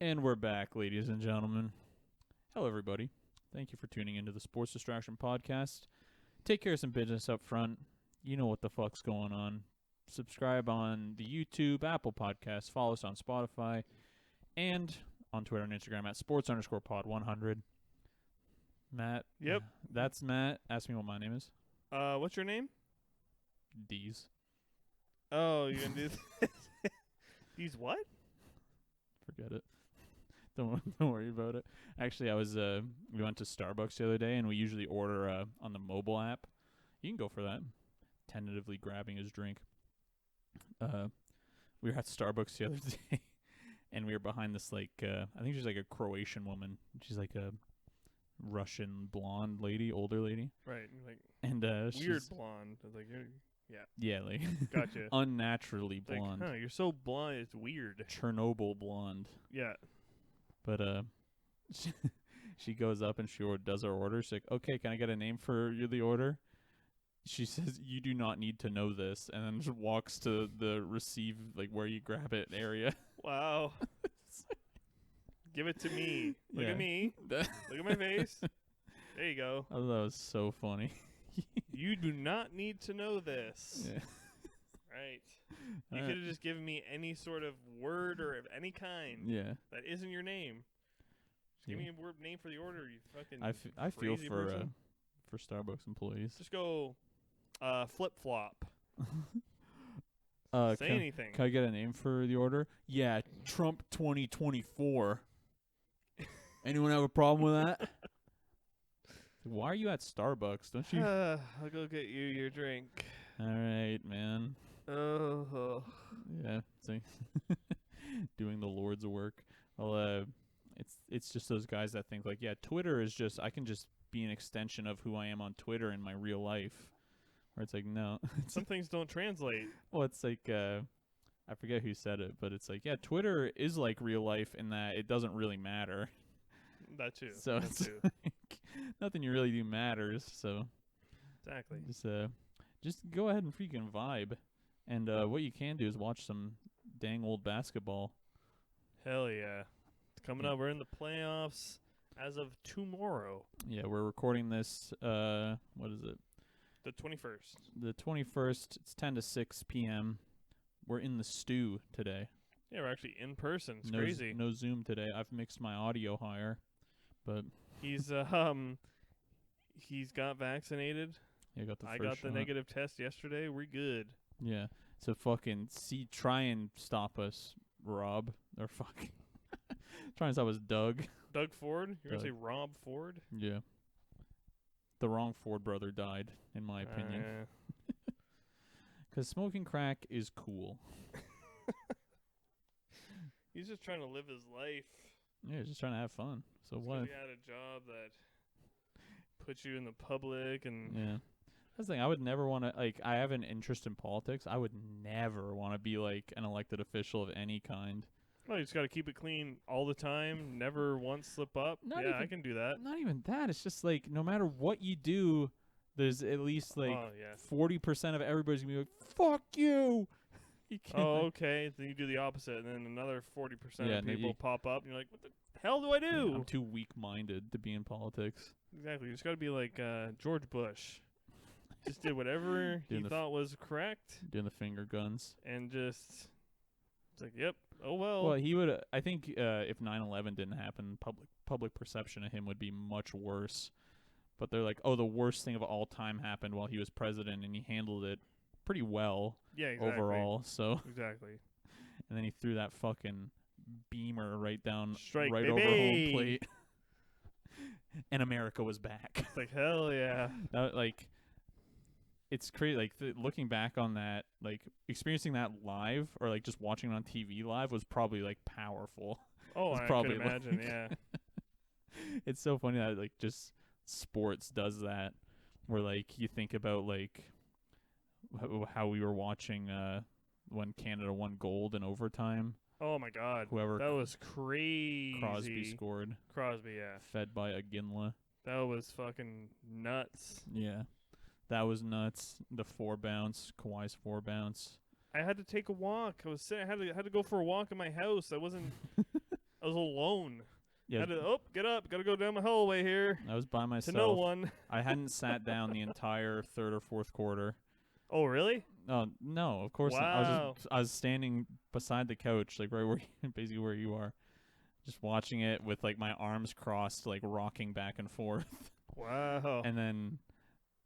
And we're back, ladies and gentlemen. Hello, everybody. Thank you for tuning into the Sports Distraction Podcast. Take care of some business up front. You know what the fuck's going on. Subscribe on the YouTube, Apple Podcasts. Follow us on Spotify. And on Twitter and Instagram at sports_pod100. Matt. Yep. That's Matt. Ask me what my name is. What's your name? D's. Oh, you're going to do this? These what? Forget it. Don't worry about it. Actually, we went to Starbucks the other day, and we usually order on the mobile app. You can go for that. Tentatively grabbing his drink. We were at Starbucks the other day, and we were behind this, I think she's like a Croatian woman. She's like a Russian blonde lady, older lady. Right. And weird blonde. I was like, yeah, like gotcha. Unnaturally blonde. You're so blonde, it's weird. Chernobyl blonde. Yeah. But she goes up and she does her order. She's like, okay, can I get a name for the order? She says, you do not need to know this. And then just walks to the receive, where you grab it area. Wow. Give it to me. Look at me. Look at my face. There you go. I thought that was so funny. You do not need to know this. Yeah. Right. You could have just given me any sort of word or of any kind. Yeah. That isn't your name. Just give me a word name for the order, you fucking I feel for Starbucks employees. Just go flip-flop. Say anything. Can I get a name for the order? Yeah, Trump 2024. Anyone have a problem with that? Why are you at Starbucks? Don't you? I'll go get you your drink. All right, man. Oh. Yeah, doing the Lord's work. Well, it's just those guys that think Twitter is just, I can just be an extension of who I am on Twitter in my real life. Where it's like, no. Some things don't translate. Well, it's like, I forget who said it, but it's like, yeah, Twitter is like real life in that it doesn't really matter. That too. So that it's too. Nothing you really do matters. So exactly. Just go ahead and freaking vibe. And what you can do is watch some dang old basketball. Hell yeah. It's coming up. We're in the playoffs as of tomorrow. Yeah, we're recording this, what is it? The 21st. The 21st. It's 10 to 6 p.m. We're in the stew today. Yeah, we're actually in person. It's no crazy. No Zoom today. I've mixed my audio higher, but he's got vaccinated. Yeah, got the I first got the shot. negative test yesterday. We're good. Yeah. So fucking try and stop us, Rob. Or fucking try and stop us, Doug. Doug Ford? You're going to say Rob Ford? Yeah. The wrong Ford brother died, in my opinion. Because smoking crack is cool. He's just trying to live his life. Yeah, he's just trying to have fun. So what? He had a job that puts you in the public and... Yeah. That's the thing. I would never want to, I have an interest in politics. I would never want to be, an elected official of any kind. Well, you just got to keep it clean all the time. Never once slip up. I can do that. Not even that. It's just, no matter what you do, there's at least, 40% of everybody's going to be like, fuck you! Okay. Then you do the opposite, and then another 40% of people pop up, and you're like, what the hell do I do? Yeah, I'm too weak-minded to be in politics. Exactly. You just got to be like George Bush. Just did whatever he thought was correct. Doing the finger guns. And just, it's like, yep, oh well. Well, he would, I think if 9/11 didn't happen, public perception of him would be much worse. But they're like, oh, the worst thing of all time happened while he was president, and he handled it pretty well overall. So exactly. And then he threw that fucking beamer right baby. over home plate. And America was back. It's like, hell yeah. It's crazy. Looking back on that, experiencing that live or just watching it on TV live was probably powerful. Oh, I can imagine, yeah. It's so funny that just sports does that, where you think about how we were watching when Canada won gold in overtime. Oh my God, that was crazy. Crosby scored. Crosby, yeah. Fed by Aginla. That was fucking nuts. Yeah. That was nuts. The 4-bounce, Kawhi's 4-bounce. I had to take a walk. I was sick. I had to go for a walk in my house. I was was alone. Yeah. Get up. Got to go down the hallway here. I was by myself. To no one. I hadn't sat down the entire third or fourth quarter. Oh, really? Oh, no, of course not. I was standing beside the couch, like right where basically where you are, just watching it with like my arms crossed, like rocking back and forth. Wow. And then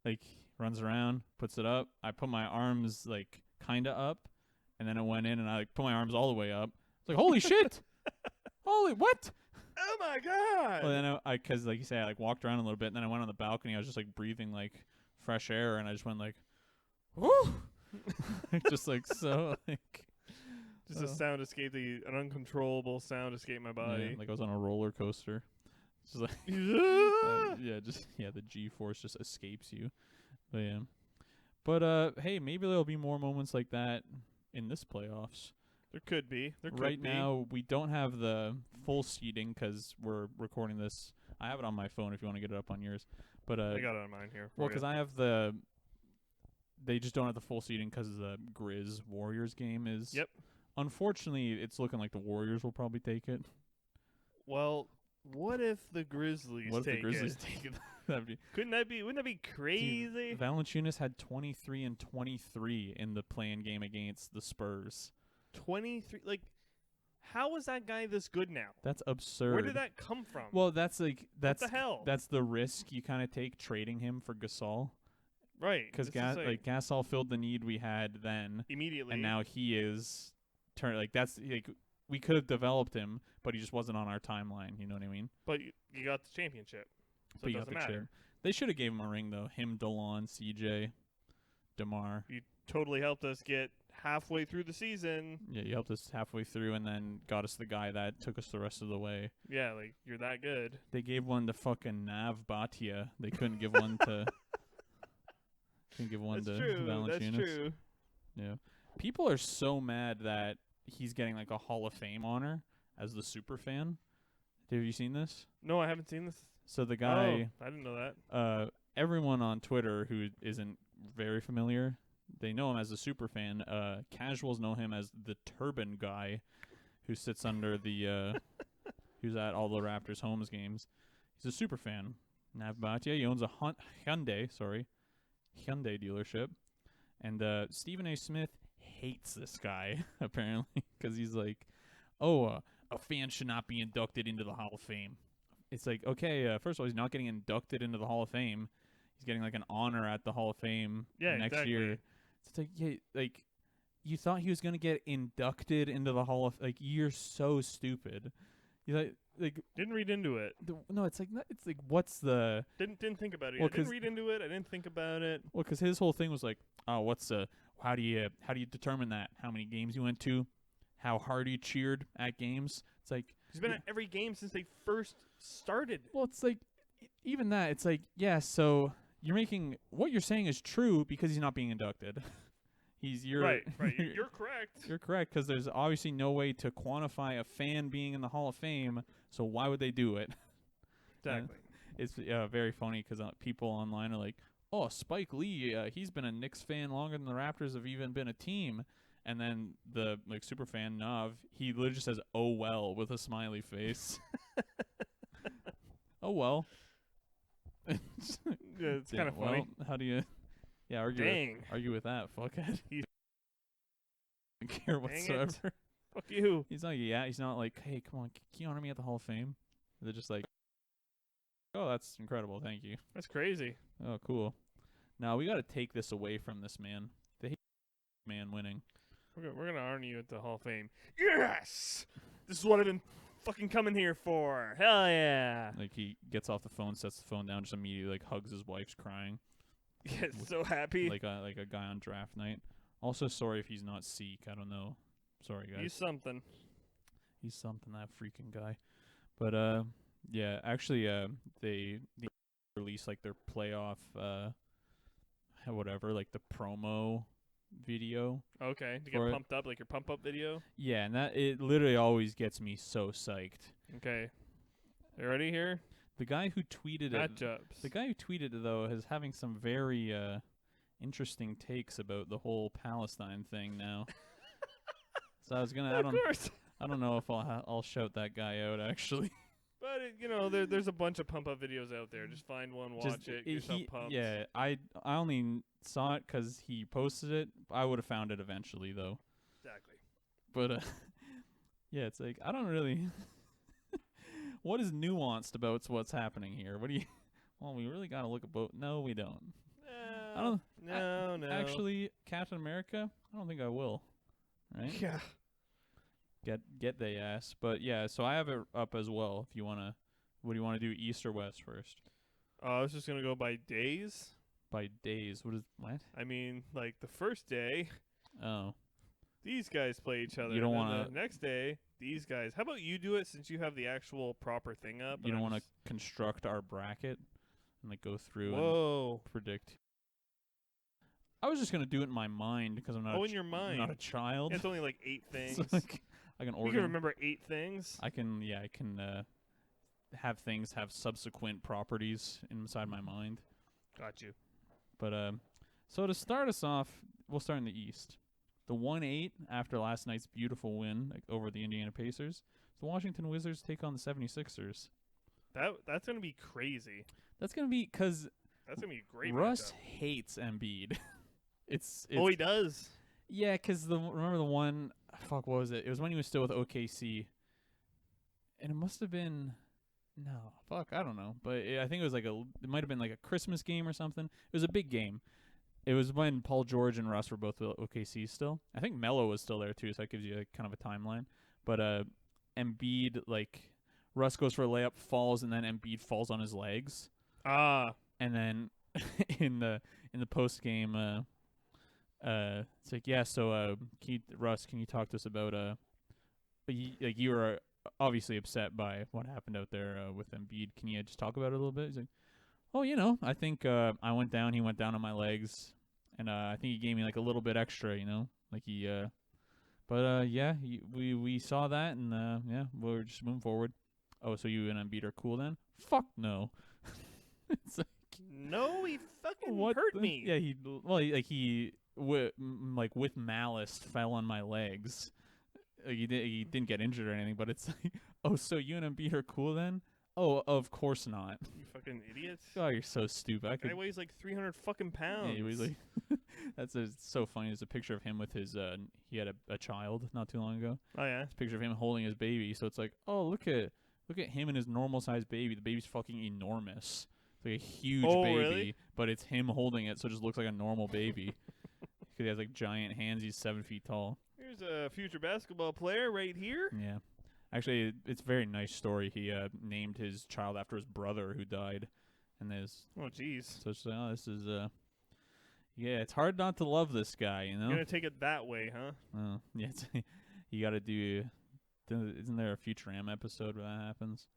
like runs around, puts it up. I put my arms like kind of up, and then it went in and I like put my arms all the way up. It's like, holy shit. Holy what? Oh my god! Well, then I, cause like you say, I like walked around a little bit, and then I went on the balcony. I was just like breathing like fresh air, and I just went like, whoo, just like so like, just a sound escaped, an uncontrollable sound escaped my body. Yeah, like I was on a roller coaster. Just like, the G-force just escapes you. But yeah, but hey, maybe there'll be more moments like that in this playoffs. There could be. Right now, we don't have the full seating because we're recording this. I have it on my phone if you want to get it up on yours. But I got it on mine here. Well, because I have they just don't have the full seating because the Grizz Warriors game is. Yep. Unfortunately, it's looking like the Warriors will probably take it. Well, what if the Grizzlies take it? Wouldn't that be crazy? Dude, Valanciunas had 23 and 23 in the play-in game against the Spurs. 23, like, how is that guy this good now? That's absurd. Where did that come from? Well, that's what the hell? That's the risk you kind of take trading him for Gasol, right? Because Gasol filled the need we had then immediately, and now he is that's like we could have developed him, but he just wasn't on our timeline. You know what I mean? But you got the championship, so it doesn't matter. They should have gave him a ring though. Him, DeLon, CJ, DeMar. You totally helped us get halfway through the season. Yeah, you helped us halfway through and then got us the guy that took us the rest of the way. Yeah, like, you're that good. They gave one to fucking Nav Bhatia. They couldn't give one to Valanciunas. That's true. Yeah. People are so mad that he's getting like a Hall of Fame honor as the super fan. Have you seen this? No, I haven't seen this. So the guy I didn't know that. Everyone on Twitter who isn't very familiar, they know him as a super fan. Casuals know him as the turban guy who sits under the who's at all the Raptors homes games. He's a super fan. Nav Bhatia, he owns a Hyundai dealership. And Stephen A. Smith hates this guy, apparently, because he's like, a fan should not be inducted into the Hall of Fame. It's like, okay, first of all, he's not getting inducted into the Hall of Fame. He's getting like an honor at the Hall of Fame next year. It's like, yeah, like you thought he was gonna get inducted into the Hall of, like, you're so stupid. You like didn't read into it. No, it's like what's the didn't think about it. Well, I didn't read into it. I didn't think about it. Well, because his whole thing was like, oh, how do you determine that? How many games you went to? How hard you cheered at games? It's like he's been at every game since they first started. Well, it's like even that. It's like, yeah, so you're making what you're saying is true because he's not being inducted. Right. You're correct. You're correct because there's obviously no way to quantify a fan being in the Hall of Fame. So why would they do it? Exactly. It's very funny because people online are like, "Oh, Spike Lee, he's been a Knicks fan longer than the Raptors have even been a team." And then the super fan Nav, he literally just says, "Oh well," with a smiley face. Oh well. Yeah, it's kind of funny. Well, how do you? Yeah, argue with that, fuckhead. He doesn't care whatsoever. Fuck you. He's not like, hey, come on, can you honor me at the Hall of Fame? They're just like, oh, that's incredible, thank you. That's crazy. Oh, cool. Now we got to take this away from this man. The man winning. We're gonna honor you at the Hall of Fame. Yes, this is what I've been fucking coming here for. Hell yeah! Like he gets off the phone, sets the phone down, just immediately like hugs his wife's crying. Yeah, so happy. Like a guy on draft night. Also, sorry if he's not Sikh. I don't know. Sorry, guys. He's something, that freaking guy. But yeah, actually, they released like their playoff, whatever, like the promo video. Okay, to get pumped up, like your pump up video. Yeah, and it literally always gets me so psyched. Okay, you ready here? The guy who tweeted it, though, is having some very interesting takes about the whole Palestine thing now. So I was gonna, I don't know if I'll shout that guy out actually. But there's a bunch of pump up videos out there. Just find one, watch it, get yourself pumped. Yeah, I only saw it because he posted it. I would have found it eventually though. Exactly. But yeah, it's like I don't really. What is nuanced about what's happening here? What do you? Well, we really gotta look at both. No, we don't. I don't. No. Actually, Captain America. I don't think I will. Right? Yeah. Get the ass. But yeah, so I have it up as well. If you wanna, what do you want to do? East or West first? I was just gonna go by days. By days. What? I mean, like the first day. Oh. These guys play each other. You don't want to. Next day, these guys. How about you do it since you have the actual proper thing up? You don't want to construct our bracket and like go through and predict. I was just gonna do it in my mind because I'm not. In your mind. Not a child. It's only like 8 things. So like, I can order. You can remember 8 things. I can have things have subsequent properties inside my mind. Got you. But so to start us off, we'll start in the East. The 1-8 after last night's beautiful win over the Indiana Pacers. The Washington Wizards take on the 76ers. That's going to be crazy. That's going to be because that's going to be a great Russ matchup. Hates Embiid. it's he does? Yeah, because remember the one, what was it? It was when he was still with OKC. And it must have been, I don't know. But I think it was it might have been like a Christmas game or something. It was a big game. It was when Paul George and Russ were both with OKC still. I think Melo was still there too, so that gives you kind of a timeline. But Embiid, Russ goes for a layup, falls, and then Embiid falls on his legs. And then in the post game, it's like, yeah. So Russ, can you talk to us about you were obviously upset by what happened out there with Embiid. Can you just talk about it a little bit? He's like, oh, I think he went down on my legs, and I think he gave me a little bit extra, we saw that, and we're just moving forward. Oh, so you and Embiid are cool then? Fuck no. It's like, no, he fucking hurt me. Yeah, he with malice fell on my legs. He didn't get injured or anything, but it's like, oh, so you and Embiid are cool then? Oh, of course not. You fucking idiot. Oh, you're so stupid. That guy weighs 300 fucking pounds. Yeah, he weighs that's so funny. There's a picture of him with his, he had a child not too long ago. Oh, yeah? It's a picture of him holding his baby. So it's like, oh, look at him and his normal-sized baby. The baby's fucking enormous. It's like a huge baby, really? But it's him holding it, so it just looks like a normal baby. Because he has giant hands. He's 7 feet tall. Here's a future basketball player right here. Yeah. Actually, it's a very nice story. He named his child after his brother who died. And oh, jeez. So it's like, this is, yeah, it's hard not to love this guy, you know? You're going to take it that way, huh? Oh, yeah. You got to do, isn't there a Futurama episode where that happens?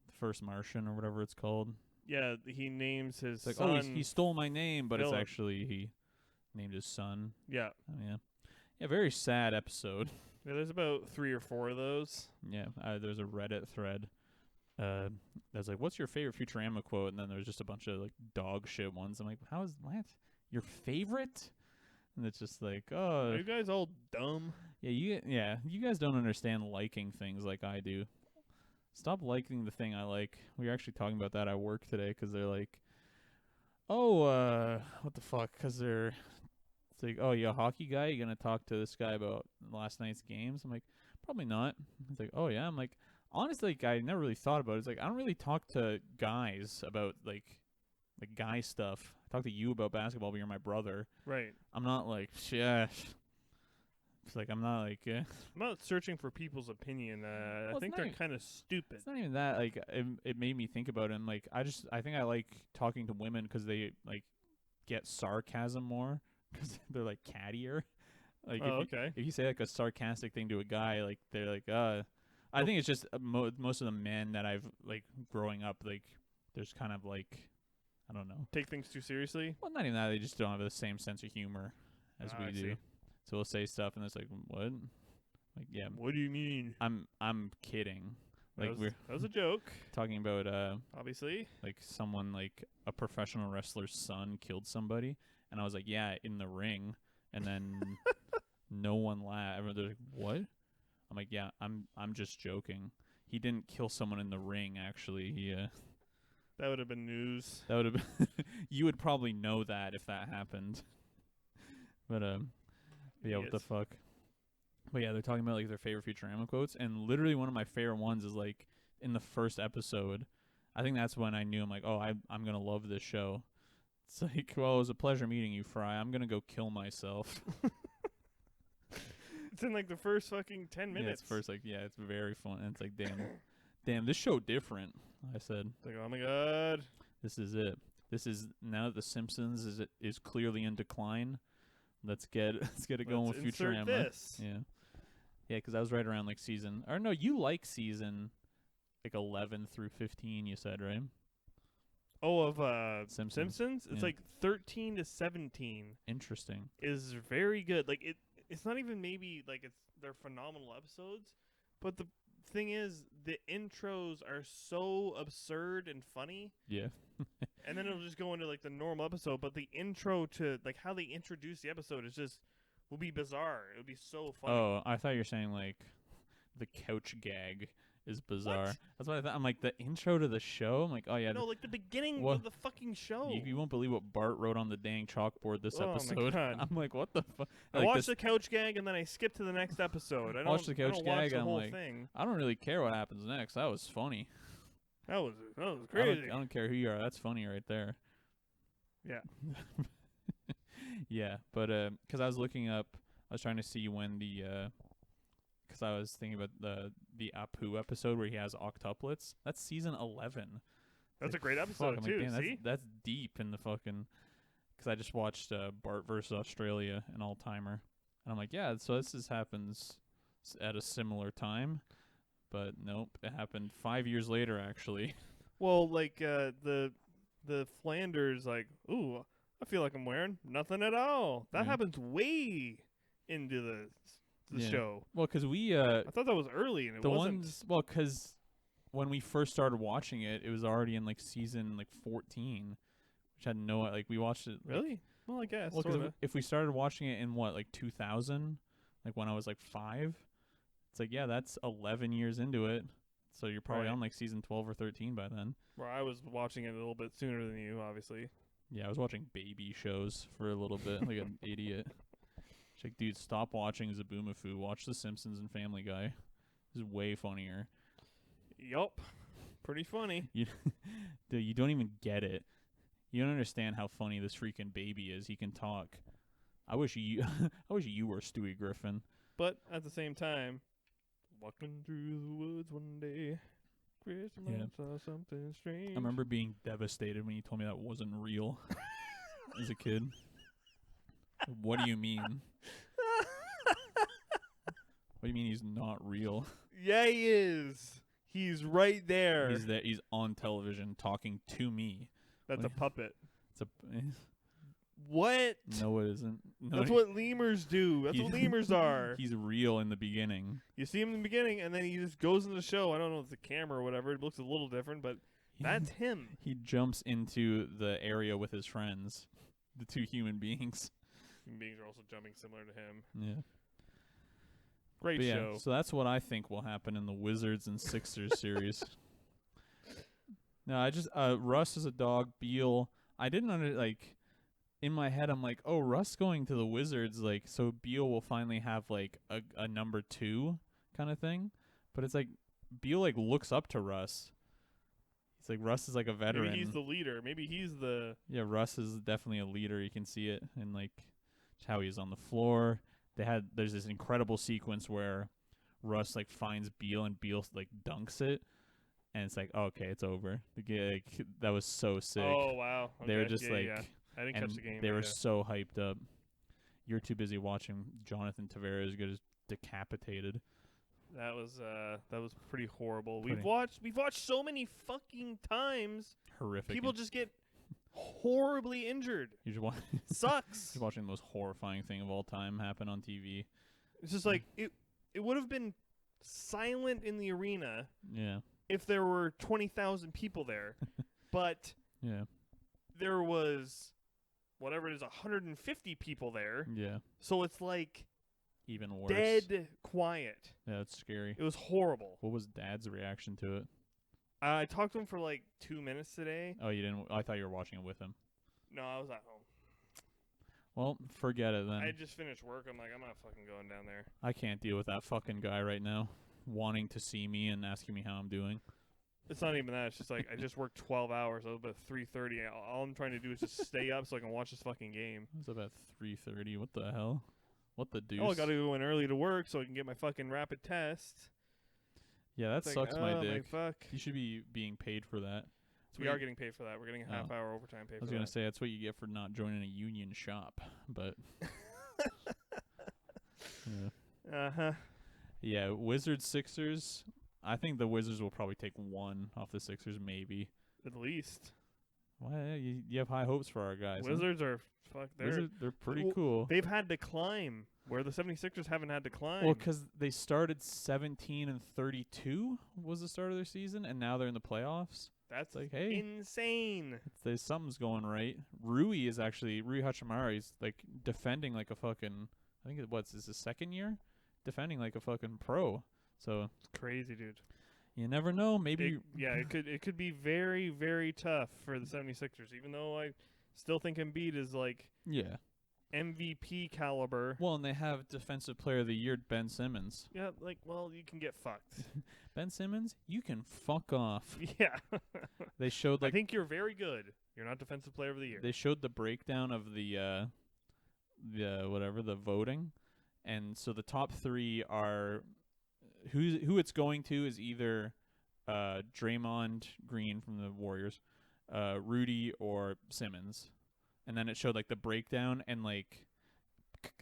The First Martian or whatever it's called. Yeah, he names his son. Oh, he stole my name, but Philip. It's actually he named his son. Yeah. Oh, yeah. Yeah, very sad episode. Yeah, there's about 3 or 4 of those. Yeah, there's a Reddit thread that's like, what's your favorite Futurama quote? And then there's just a bunch of dog shit ones. I'm like, what? Your favorite? And it's just like, oh. Are you guys all dumb? Yeah, you guys don't understand liking things like I do. Stop liking the thing I like. We were actually talking about that at work today because they're like, oh, what the fuck? Because it's like, oh, you a hockey guy? You going to talk to this guy about last night's games? I'm like, probably not. He's like, oh, yeah. I'm like, honestly, I never really thought about it. It's like, I don't really talk to guys about, guy stuff. I talk to you about basketball, but you're my brother. Right. I'm not like, shit. It's like, I'm not like... I'm not searching for people's opinion. I think they're kind of stupid. It's not even that. It made me think about it. And, I think I like talking to women because they, get sarcasm more. Because they're cattier. Okay. If you say a sarcastic thing to a guy, they're I think it's just most of the men that I've growing up, there's kind of I don't know. Take things too seriously? Well, not even that. They just don't have the same sense of humor as we do. See. So we'll say stuff and it's like, what? Yeah. What do you mean? I'm kidding. That was a joke. Talking about obviously someone a professional wrestler's son killed somebody. And I was like, yeah, in the ring. And then no one laughed. They're like, what? I'm like, yeah, I'm just joking. He didn't kill someone in the ring. Actually, that would have been news. That would have been. You would probably know that if that happened. But yeah, what the fuck? But yeah, they're talking about like their favorite Futurama quotes, and literally one of my favorite ones is like in the first episode. I think that's when I knew I'm like, oh, I'm gonna love this show. It's like, well, it was a pleasure meeting you, Fry. I'm gonna go kill myself. It's in like the first fucking 10 minutes. Yeah, it's first it's very fun. And it's like, damn, this show different. I said, it's like, oh my god, this is it. This is now that the Simpsons is clearly in decline. Let's get it going with Futurama. This. Yeah, because I was right around like season. Or no, you like season like 11 through 15. You said, right? Oh, of Simpsons? It's like 13 to 17. Interesting. Is very good. Like it's not even maybe like they're phenomenal episodes, but the thing is the intros are so absurd and funny. Yeah. And then it'll just go into like the normal episode, but the intro to like how they introduce the episode will be bizarre. It would be so funny. Oh, I thought you were saying like the couch gag is bizarre. What? That's what I thought. I'm like, the intro to the show? I'm like, oh yeah. No, like the beginning of the fucking show. You won't believe what Bart wrote on the dang chalkboard this episode. My God. I'm like, what the fuck? I watched the couch gag and then I skipped to the next episode. I don't watch the couch gag and I'm like, thing. I don't really care what happens next. That was funny. That was crazy. I don't care who you are. That's funny right there. Yeah. Yeah, but because I was looking up, I was trying to see when because I was thinking about the Apu episode where he has octuplets. That's season 11. That's a great episode too. Like, see, that's deep in the fucking. Because I just watched Bart versus Australia, an all timer, and I'm like, yeah. So this happens at a similar time, but nope, it happened 5 years later actually. Well, like the Flanders, like, ooh, I feel like I'm wearing nothing at all. That happens way into the show. Well, because I thought that was early, and it wasn't. Because when we first started watching it, it was already in like season like 14, which had we watched it. Really? Well, I guess. Well, because if we started watching it in like 2000, like when I was like 5, it's like, yeah, that's 11 years into it. So you're probably on like season 12 or 13 by then. Well, I was watching it a little bit sooner than you, obviously. Yeah, I was watching baby shows for a little bit, like an idiot. It's like, dude, stop watching Zaboomafoo. Watch The Simpsons and Family Guy. This is way funnier. Yup. Pretty funny. Dude, you don't even get it. You don't understand how funny this freaking baby is. He can talk. I wish you were Stewie Griffin. But at the same time, walking through the woods one day, Christmas saw something strange. I remember being devastated when you told me that wasn't real as a kid. What do you mean? What do you mean he's not real? Yeah, he is. He's right there. He's there. He's on television talking to me. That's a puppet. It's a. What? No, it isn't. No, that's what lemurs do. That's what lemurs are. He's real in the beginning. You see him in the beginning, and then he just goes in the show. I don't know if it's a camera or whatever. It looks a little different, but that's him. He jumps into the area with his friends, the two human beings. Human beings are also jumping similar to him. Yeah. Great show. So that's what I think will happen in the Wizards and Sixers series. No, I just Russ is a dog. Beal, I didn't in my head, I'm like, oh, Russ going to the Wizards, like, so Beal will finally have like a number 2 kind of thing. But it's like Beal like looks up to Russ. He's like, Russ is like a veteran. Maybe he's the leader. Maybe he's the. Yeah, Russ is definitely a leader. You can see it in like how he's on the floor. There's this incredible sequence where Russ like finds Beal and Beal like dunks it. And it's like, oh, okay, it's over. That was so sick. Oh, wow. Okay. They were just I didn't catch the game. They were so hyped up. You're too busy watching Jonathan Tavares get decapitated. That was pretty horrible. We've watched so many fucking times. Horrific. People just get horribly injured. You just sucks. You're watching the most horrifying thing of all time happen on TV. It's just like it would have been silent in the arena. Yeah. If there were 20,000 people there, but there was whatever it is 150 people there. Yeah. So it's like even worse. Dead quiet. Yeah, that's scary. It was horrible. What was Dad's reaction to it? I talked to him for like 2 minutes today. Oh, you didn't? I thought you were watching it with him. No, I was at home. Well, forget it then. I just finished work. I'm like, I'm not fucking going down there. I can't deal with that fucking guy right now, wanting to see me and asking me how I'm doing. It's not even that. It's just like I just worked 12 hours. I was up at 3:30. All I'm trying to do is just stay up so I can watch this fucking game. It was about 3:30. What the hell? What the deuce? Oh, I got to go in early to work so I can get my fucking rapid test. Yeah, that It's sucks like, my oh, dick. fuck. You should be being paid for that. We are getting paid for that. We're getting a half-hour overtime pay. I was gonna say that's what you get for not joining a union shop, but Uh-huh. yeah, Wizards Sixers. I think the Wizards will probably take one off the Sixers, maybe. At least. Well, you have high hopes for our guys. Wizards are they're pretty cool. They've had to climb where the 76ers haven't had to climb. Well, because they started 17-32 was the start of their season, and now they're in the playoffs. That's like, hey, insane. There's something's going right. Rui Hachimura is like defending like a fucking. I think this is his second year, defending like a fucking pro. So it's crazy, dude. You never know. Maybe it could be very, very tough for the 76ers, even though I still think Embiid is like MVP caliber. Well, and they have Defensive Player of the Year Ben Simmons. Yeah, you can get fucked. Ben Simmons, you can fuck off. Yeah. They showed I think you're very good. You're not Defensive Player of the Year. They showed the breakdown of the voting, and so the top three are who it's going to is either Draymond Green from the Warriors, Rudy, or Simmons. And then it showed like the breakdown, and like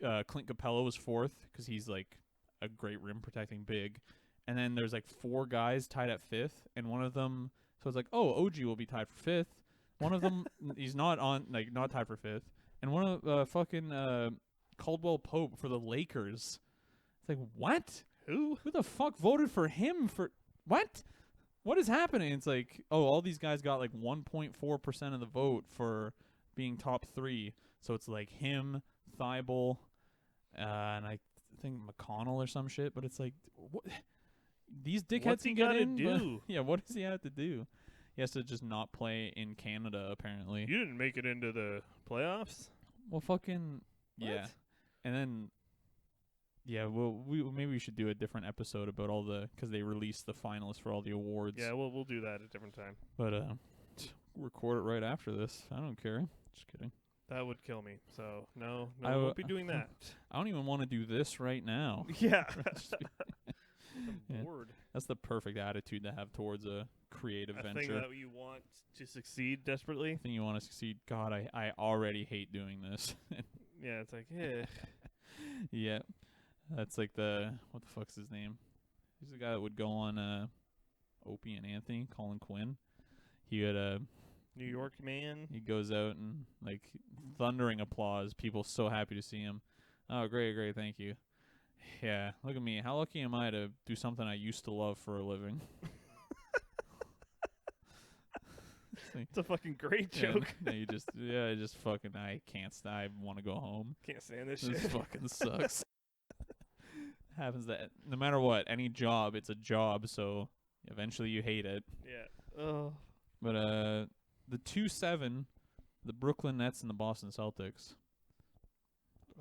Clint Capella was fourth because he's like a great rim protecting big. And then there's like four guys tied at fifth, and one of them, so it's like, oh, OG will be tied for fifth. One of them, he's not tied for fifth. And one of Caldwell Pope for the Lakers. It's like, what? Who the fuck voted for him for what? What is happening? It's like, oh, all these guys got like 1.4% of the vote for being top three. So it's like him, Thibault, and I think McConnell or some shit. But it's like, what? These dickheads can get in. Do? Yeah, what does he have to do? He has to just not play in Canada, apparently. You didn't make it into the playoffs? Well, fucking yeah. And then maybe we should do a different episode about all because they released the finalists for all the awards. Yeah, we'll do that at a different time. But record it right after this. I don't care. Just kidding. That would kill me. So no, I won't be doing that. I don't even want to do this right now. Yeah. I'm bored. That's the perfect attitude to have towards a creative venture. Thing that you want to succeed desperately. I think you want to succeed. God, I already hate doing this. Yeah, it's like, yeah. Yeah. That's like what the fuck's his name? He's the guy that would go on Opie and Anthony, Colin Quinn. He had New York man. He goes out and like thundering applause. People so happy to see him. Oh, great, thank you. Yeah, look at me. How lucky am I to do something I used to love for a living? It's a fucking great joke. I just fucking, I can't I want to go home. Can't stand this shit. This fucking sucks. Happens that no matter what, any job, it's a job, so eventually you hate it. Yeah. Oh. But the 2-7, the Brooklyn Nets and the Boston Celtics.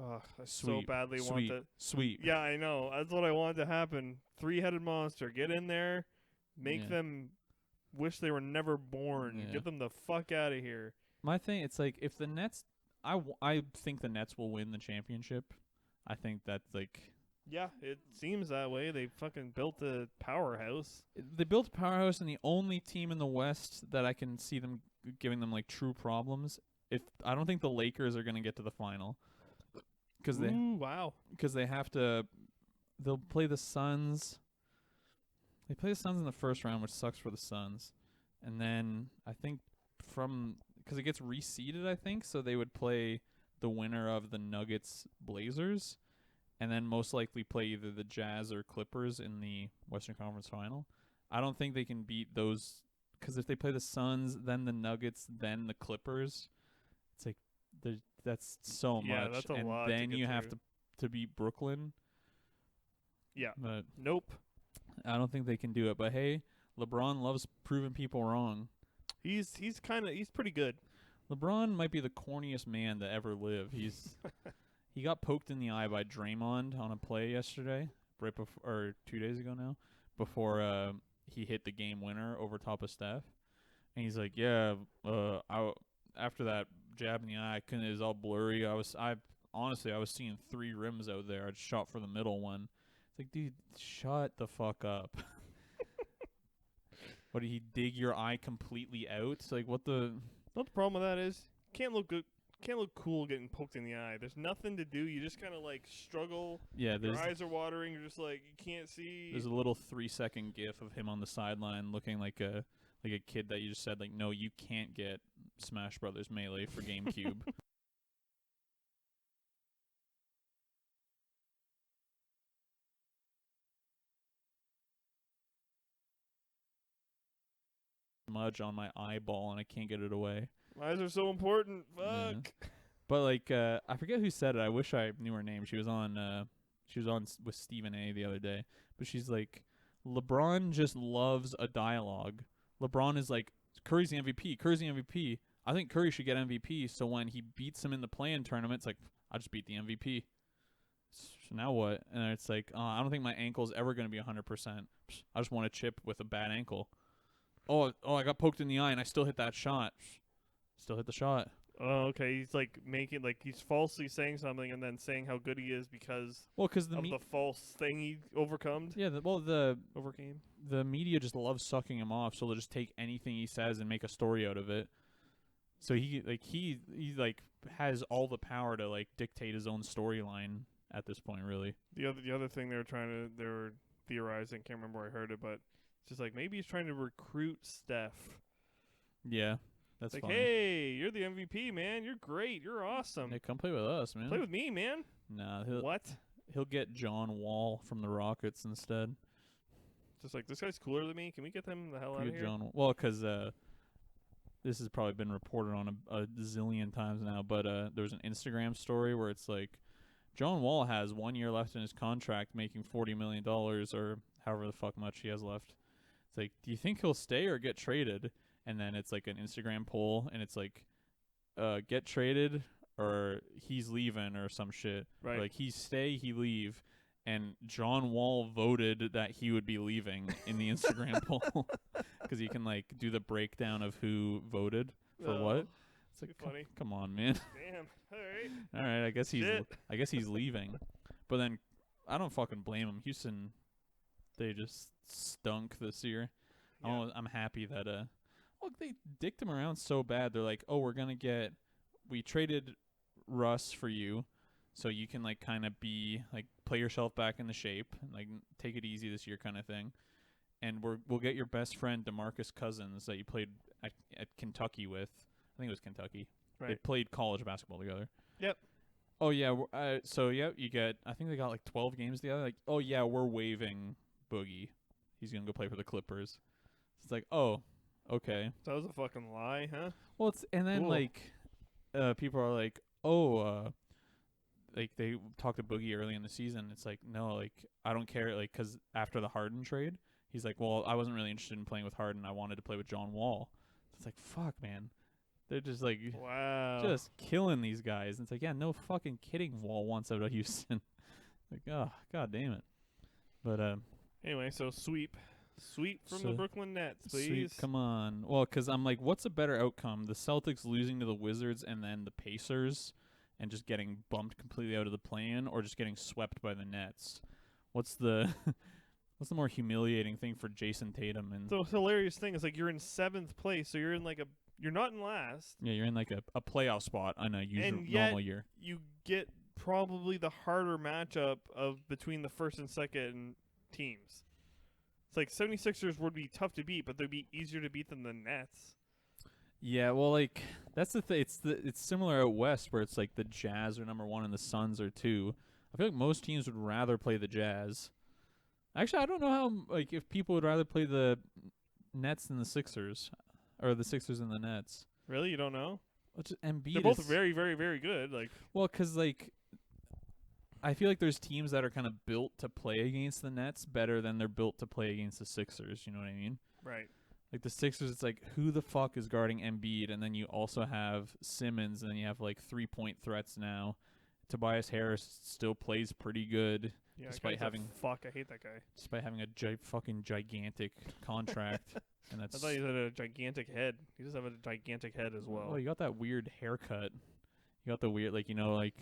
I so badly want to sweep. Yeah, I know. That's what I wanted to happen. Three-headed monster. Get in there, make them wish they were never born. Yeah. Get them the fuck out of here. My thing, it's like if the Nets, I think the Nets will win the championship. I think that's like. Yeah, it seems that way. They fucking built a powerhouse. They built a powerhouse, and the only team in the West that I can see them giving them like true problems. I don't think the Lakers are going to get to the final. Because they have to. They'll play the Suns. They play the Suns in the first round, which sucks for the Suns. And then I think because it gets reseeded, I think, so they would play the winner of the Nuggets Blazers, and then most likely play either the Jazz or Clippers in the Western Conference Final. I don't think they can beat those, because if they play the Suns, then the Nuggets, then the Clippers, it's like that's so much. That's a and lot. then to you get have through. to beat Brooklyn. Yeah. But Nope. I don't think they can do it. But hey, LeBron loves proving people wrong. He's pretty good. LeBron might be the corniest man to ever live. He got poked in the eye by Draymond on a play yesterday, right before or 2 days ago now, before he hit the game winner over top of Steph. And he's like, "Yeah, after that jab in the eye, it was all blurry. Honestly, I was seeing 3 rims out there. I just shot for the middle one." It's like, dude, shut the fuck up. What, did he dig your eye completely out? It's like, what the? What the problem with that is, can't look good. Can't look cool getting poked in the eye. There's nothing to do. You just kind of like struggle. Yeah, your eyes are watering. You're just like you can't see. There's a little 3-second gif of him on the sideline looking like a kid that you just said like, no, you can't get Smash Brothers Melee for GameCube. Smudge on my eyeball and I can't get it away. My eyes are so important. Fuck. Yeah. But like, I forget who said it. I wish I knew her name. She was on with Stephen A. the other day. But she's like, LeBron just loves a dialogue. LeBron is like, Curry's the MVP. Curry's the MVP. I think Curry should get MVP. So when he beats him in the play-in tournament, it's like, I just beat the MVP. So now what? And it's like, I don't think my ankle's ever going to be 100%. I just want a chip with a bad ankle. Oh, I got poked in the eye and I still hit that shot. Still hit the shot. Oh, okay. He's like he's falsely saying something and then saying how good he is because of the false thing he overcome. Yeah, overcame. The media just loves sucking him off, so they'll just take anything he says and make a story out of it. So he has all the power to like dictate his own storyline at this point, really. The other thing they were theorizing, can't remember where I heard it, but it's just like maybe he's trying to recruit Steph. Yeah. That's like, funny. Hey, you're the MVP, man. You're great. You're awesome. Hey, come play with us, man. Play with me, man. Nah, he'll get John Wall from the Rockets instead. Just like, this guy's cooler than me. Can we get him the hell out of here? Well, because this has probably been reported on a zillion times now, but there was an Instagram story where it's like, John Wall has 1 year left in his contract, making $40 million or however the fuck much he has left. It's like, do you think he'll stay or get traded? And then it's like an Instagram poll, and it's like, get traded or he's leaving or some shit. Right. Or like, he stay, he leave. And John Wall voted that he would be leaving in the Instagram poll because you can like do the breakdown of who voted for what. It's like, funny. Come on, man. Damn. All right. I guess he's leaving. But then I don't fucking blame him. Houston, they just stunk this year. Yeah. I'm happy that look, they dicked him around so bad. They're like, oh, we traded Russ for you, so you can like kind of play yourself back into shape and like take it easy this year, kind of thing. And we'll get your best friend DeMarcus Cousins that you played at Kentucky with. I think it was Kentucky. Right. They played college basketball together. Yep. Oh yeah. So yeah, you get. I think they got like 12 games together. Like, oh yeah, we're waiving Boogie. He's gonna go play for the Clippers. It's like, oh, okay. So that was a fucking lie, huh? Well, then cool. like, people are like, oh, like they talked to Boogie early in the season. It's like, no, like I don't care, like, because after the Harden trade, he's like, well, I wasn't really interested in playing with Harden. I wanted to play with John Wall. It's like, fuck, man. They're just like, wow, just killing these guys. And it's like, yeah, no fucking kidding. Wall wants out of Houston. Like, oh, god damn it. But anyway, so sweep from the Brooklyn Nets, please. Sweep, come on. Well, because I'm like, what's a better outcome? The Celtics losing to the Wizards and then the Pacers and just getting bumped completely out of the play-in, or just getting swept by the Nets? What's the more humiliating thing for Jason Tatum? And the hilarious thing is like you're in 7th place, so you're in like you're not in last. Yeah, you're in like a playoff spot on a normal year. You get probably the harder matchup of between the first and second teams. It's like 76ers would be tough to beat, but they'd be easier to beat than the Nets. Yeah, well, like that's the thing. It's similar out west where it's like the Jazz are number 1 and the Suns are 2. I feel like most teams would rather play the Jazz. Actually, I don't know how like if people would rather play the Nets than the Sixers, or the Sixers and the Nets. Really, you don't know? Embiid. They're both very, very, very good. Like, well, because like I feel like there's teams that are kind of built to play against the Nets better than they're built to play against the Sixers. You know what I mean? Right. Like the Sixers, it's like, who the fuck is guarding Embiid? And then you also have Simmons, and then you have like 3-point threats now. Tobias Harris still plays pretty good, Yeah, despite having I hate that guy. despite having a fucking gigantic contract. And I that's thought he had a gigantic head. He does have a gigantic head as well. Oh, you got that weird haircut. You got the weird, like, you know, like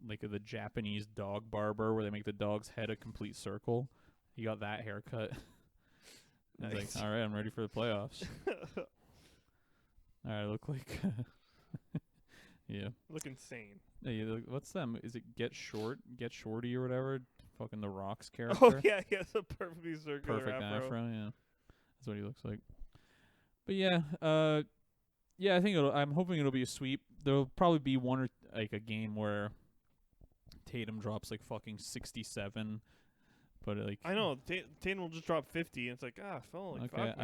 the Japanese dog barber where they make the dog's head a complete circle. You got that haircut. It's Nice. like, all right, I'm ready for the playoffs. All right, I look like, yeah. Look insane. Hey, you look, what's that? Is it Get Shorty or whatever? Fucking The Rock's character. Oh yeah, he has a perfectly circular Perfect afro. yeah. That's what he looks like. But yeah, I think I'm hoping it'll be a sweep. There'll probably be one or like a game where Tatum drops like fucking 67, but like I know Tatum will just drop 50, and it's like I felt like okay, fuck,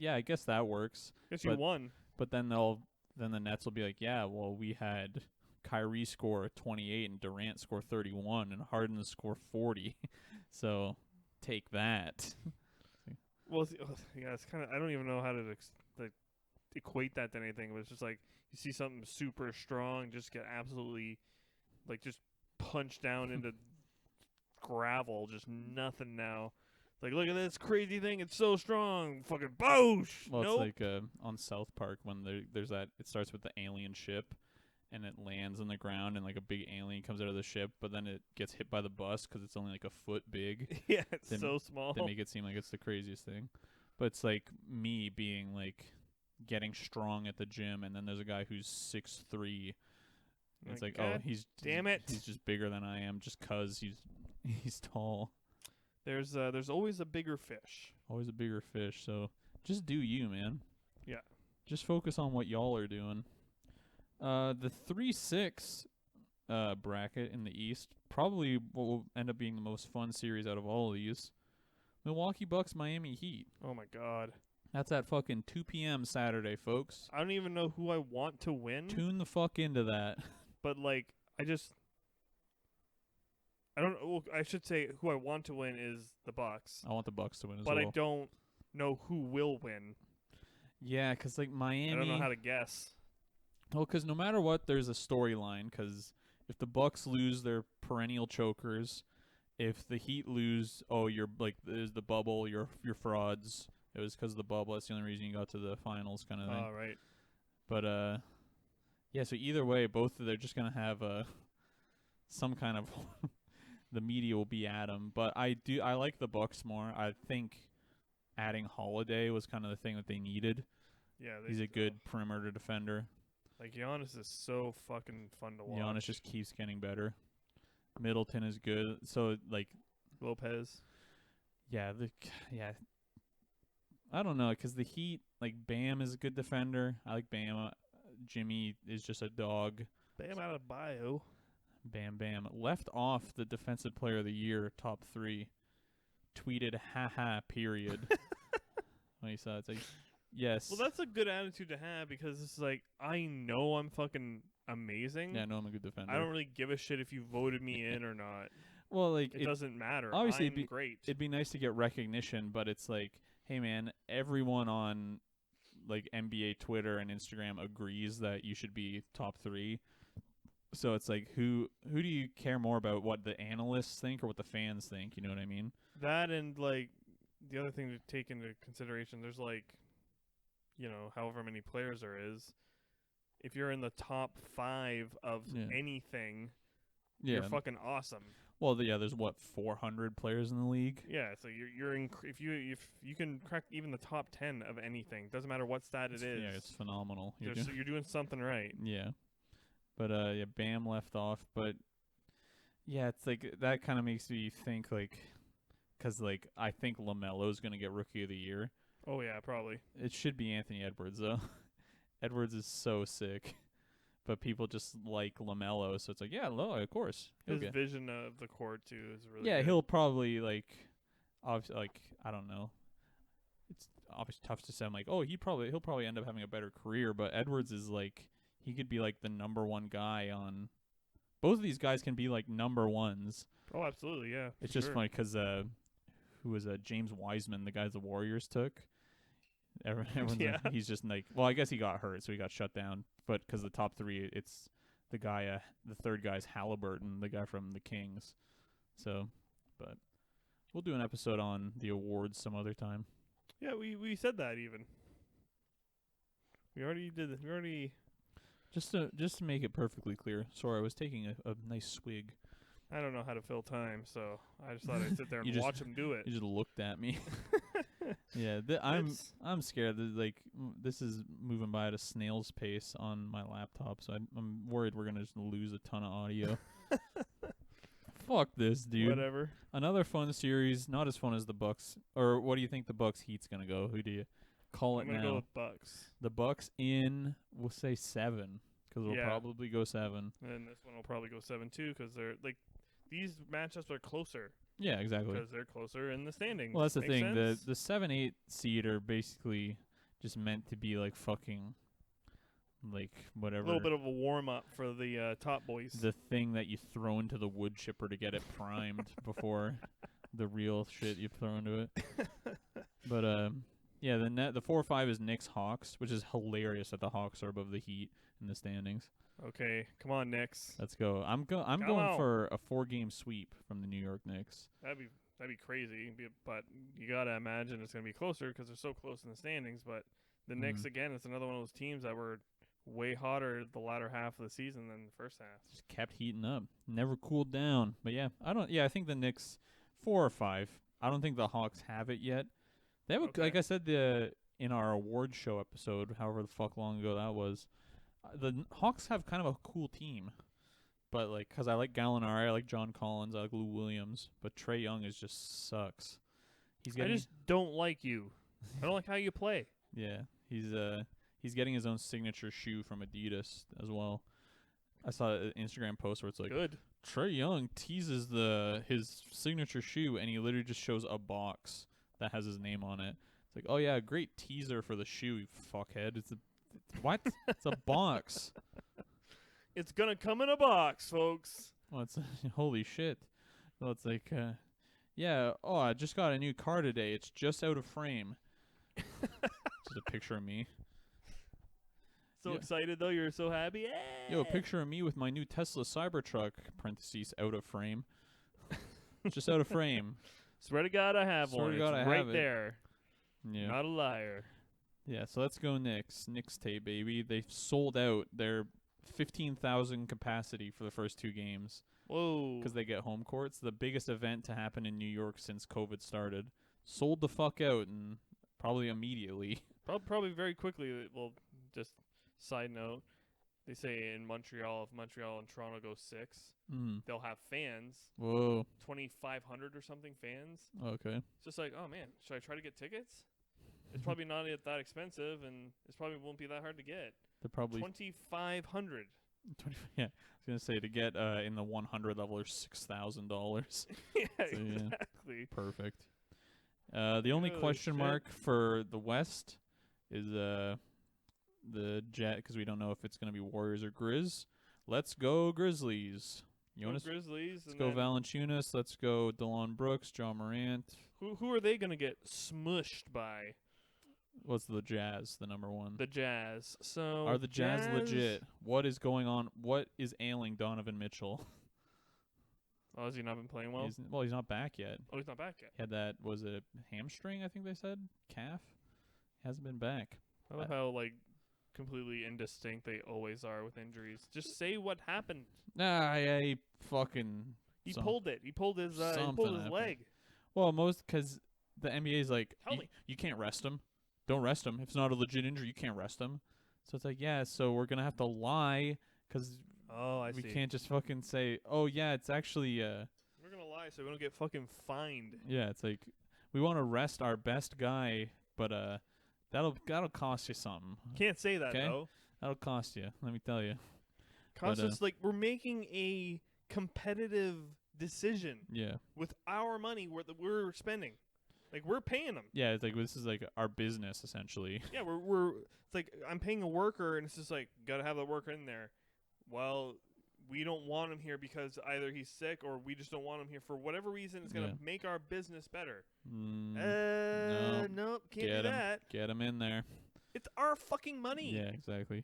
I guess that works. guess you won. But then the Nets will be like, yeah, well we had Kyrie score 28 and Durant score 31 and Harden score 40, so take that. Well, yeah, it's kind of I don't even know how to equate that to anything, but it's just like you see something super strong just get absolutely like just punched down into gravel, just nothing now. Like, look at this crazy thing, it's so strong, fucking boosh. Well, nope. it's like on South Park when there's that, it starts with the alien ship and it lands on the ground and like a big alien comes out of the ship, but then it gets hit by the bus because it's only like a foot big. Yeah, it's so small. They make it seem like it's the craziest thing. But it's like me being like getting strong at the gym, and then there's a guy who's 6'3". It's like, oh, he's just bigger than I am just 'cause he's tall. There's always a bigger fish. Always a bigger fish. So just do you, man. Yeah. Just focus on what y'all are doing. The 3-6 bracket in the East probably what will end up being the most fun series out of all of these. Milwaukee Bucks, Miami Heat. Oh my god. That's at fucking 2 p.m. Saturday, folks. I don't even know who I want to win. Tune the fuck into that. But like, I don't. Well, I should say who I want to win is the Bucks. I want the Bucks to win as but well. I don't know who will win. Yeah, 'cause like Miami. I don't know how to guess. Well, 'cause no matter what, there's a storyline. 'Cause if the Bucks lose, they're perennial chokers. If the Heat lose, oh, you're like, there's the bubble. You're frauds. It was 'cause of the bubble. That's the only reason you got to the finals, kind of thing. Oh, right. But yeah. So either way, they're just gonna have some kind of the media will be at them. But I like the Bucks more. I think adding Holiday was kind of the thing that they needed. Yeah, He's a good perimeter defender. Like, Giannis is so fucking fun to watch. Giannis just keeps getting better. Middleton is good. So like Lopez. Yeah, I don't know, 'cause the Heat, like, Bam is a good defender. I like Bam. Jimmy is just a dog. Bam out of bio. Bam. Left off the Defensive Player of the Year, top 3. Tweeted, haha, period. When he saw it, it's like, yes. Well, that's a good attitude to have because it's like, I know I'm fucking amazing. Yeah, I know I'm a good defender. I don't really give a shit if you voted me in or not. Well, like, it doesn't matter. Obviously, I'm great. It'd be nice to get recognition, but it's like, hey, man, everyone on like NBA Twitter and Instagram agrees that you should be top 3. So it's like, who do you care more about, what the analysts think or what the fans think? You know what I mean? That, and like the other thing to take into consideration, there's like, you know, however many players there is. If you're in the top 5 of anything, you're fucking awesome. Well, there's what, 400 players in the league? Yeah, so you're if you can crack even the top 10 of anything, doesn't matter what stat it is. Yeah, it's phenomenal. You're doing something right. Yeah. But yeah, Bam left off, but yeah, it's like that kind of makes me think, like, 'cause like I think LaMelo's going to get Rookie of the Year. Oh yeah, probably. It should be Anthony Edwards though. Edwards is so sick. But people just like LaMelo, so it's like, yeah, of course. His vision of the court too is really yeah, good. He'll probably like I don't know. It's obviously tough to say. I'm like, oh, he'll probably end up having a better career, but Edwards is like, he could be like the number 1 guy on both of these guys can be like number ones. Oh, absolutely, yeah. It's just funny because who was James Wiseman, the guy the Warriors took. Everyone's like, he's just like, well, I guess he got hurt, so he got shut down. But because the top three, it's the guy, the third guy's Halliburton, the guy from the Kings. So, but we'll do an episode on the awards some other time. Yeah, we said that even. We already did. We already. Just to make it perfectly clear. Sorry, I was taking a nice swig. I don't know how to fill time, so I just thought I'd sit there and watch him do it. You just looked at me. Yeah, I'm scared that this is moving by at a snail's pace on my laptop, so I'm worried we're gonna just lose a ton of audio. Fuck this, dude. Whatever. Another fun series, not as fun as the Bucks. Or what do you think the Bucks Heat's gonna go? Who do you call it now? I'm gonna go with Bucks. The Bucks we'll say 7, because it'll probably go 7. And this one will probably go 7 too, because they're like these matchups are closer. Yeah, exactly. Because they're closer in the standings. Well, that's the Makes thing. sense? The 7-8 seed are basically just meant to be like fucking, like whatever. A little bit of a warm up for the top boys. The thing that you throw into the wood chipper to get it primed before the real shit you throw into it. But yeah, the 4-5 is Knicks Hawks, which is hilarious that the Hawks are above the Heat in the standings. Okay, come on, Knicks. Let's go. I'm going for a 4-game sweep from the New York Knicks. That'd be crazy, but you gotta imagine it's gonna be closer because they're so close in the standings. But the Knicks again, it's another one of those teams that were way hotter the latter half of the season than the first half. Just kept heating up, never cooled down. But yeah, I think the Knicks 4 or 5. I don't think the Hawks have it yet. They have like I said in our award show episode, however the fuck long ago that was. The Hawks have kind of a cool team, but like, cause I like Gallinari, I like John Collins, I like Lou Williams, but Trae Young just sucks. I just don't like you. I don't like how you play. Yeah, he's getting his own signature shoe from Adidas as well. I saw an Instagram post where it's like, good. Trae Young teases his signature shoe, and he literally just shows a box that has his name on it. It's like, oh yeah, great teaser for the shoe, you fuckhead. What? It's a box. It's gonna come in a box, folks. Well, it's holy shit. Well, it's like, yeah. Oh, I just got a new car today. It's just out of frame. Just a picture of me. So excited though. You're so happy. Yo, a picture of me with my new Tesla Cybertruck. Parentheses out of frame. Just out of frame. Swear to God, I have one. It's right there. Yeah. Not a liar. Yeah, so let's go Knicks. Knicks tape, baby. They sold out their 15,000 capacity for the first 2 games. Whoa. Because they get home courts. The biggest event to happen in New York since COVID started. Sold the fuck out, and probably immediately. Probably very quickly. Well, just side note, they say in Montreal, if Montreal and Toronto go 6, they'll have fans. Whoa. 2,500 or something fans. Okay. It's just like, oh man, should I try to get tickets? It's probably not that expensive, and it probably won't be that hard to get. They're probably 2,500. Yeah, I was gonna say to get in the 100 level are $6,000. Yeah, So, exactly. Perfect. The only question mark for the West is the Jet, because we don't know if it's gonna be Warriors or Grizz. Let's go Grizzlies. Grizzlies. Let's go Valanciunas. Let's go Delon Brooks, John Morant. Who are they gonna get smushed by? What's the Jazz, the number 1? The Jazz. So are the Jazz legit? What is going on? What is ailing Donovan Mitchell? Oh, has he not been playing well? He's not back yet. Oh, he's not back yet. He had that, was it a hamstring, I think they said? Calf? Hasn't been back. I love how, completely indistinct they always are with injuries. Just say what happened. Nah, yeah, he fucking... He pulled it. He pulled his leg. Well, because the NBA is like, Tell me. You can't rest him. Don't rest him. If it's not a legit injury, you can't rest him. So it's like, yeah, so we're going to have to lie because we can't just fucking say, oh, yeah, it's actually... We're going to lie so we don't get fucking fined. Yeah, it's like, we want to rest our best guy, but that'll cost you something. Can't say that, though. That'll cost you, let me tell you. Cost us, we're making a competitive decision. Yeah. With our money we're spending. We're paying them. Yeah, it's like this is our business essentially. Yeah, we're it's like I'm paying a worker, and it's just like gotta have the worker in there. Well, we don't want him here because either he's sick or we just don't want him here for whatever reason. It's gonna make our business better. Nope, can't do that. Get him in there. It's our fucking money. Yeah, exactly.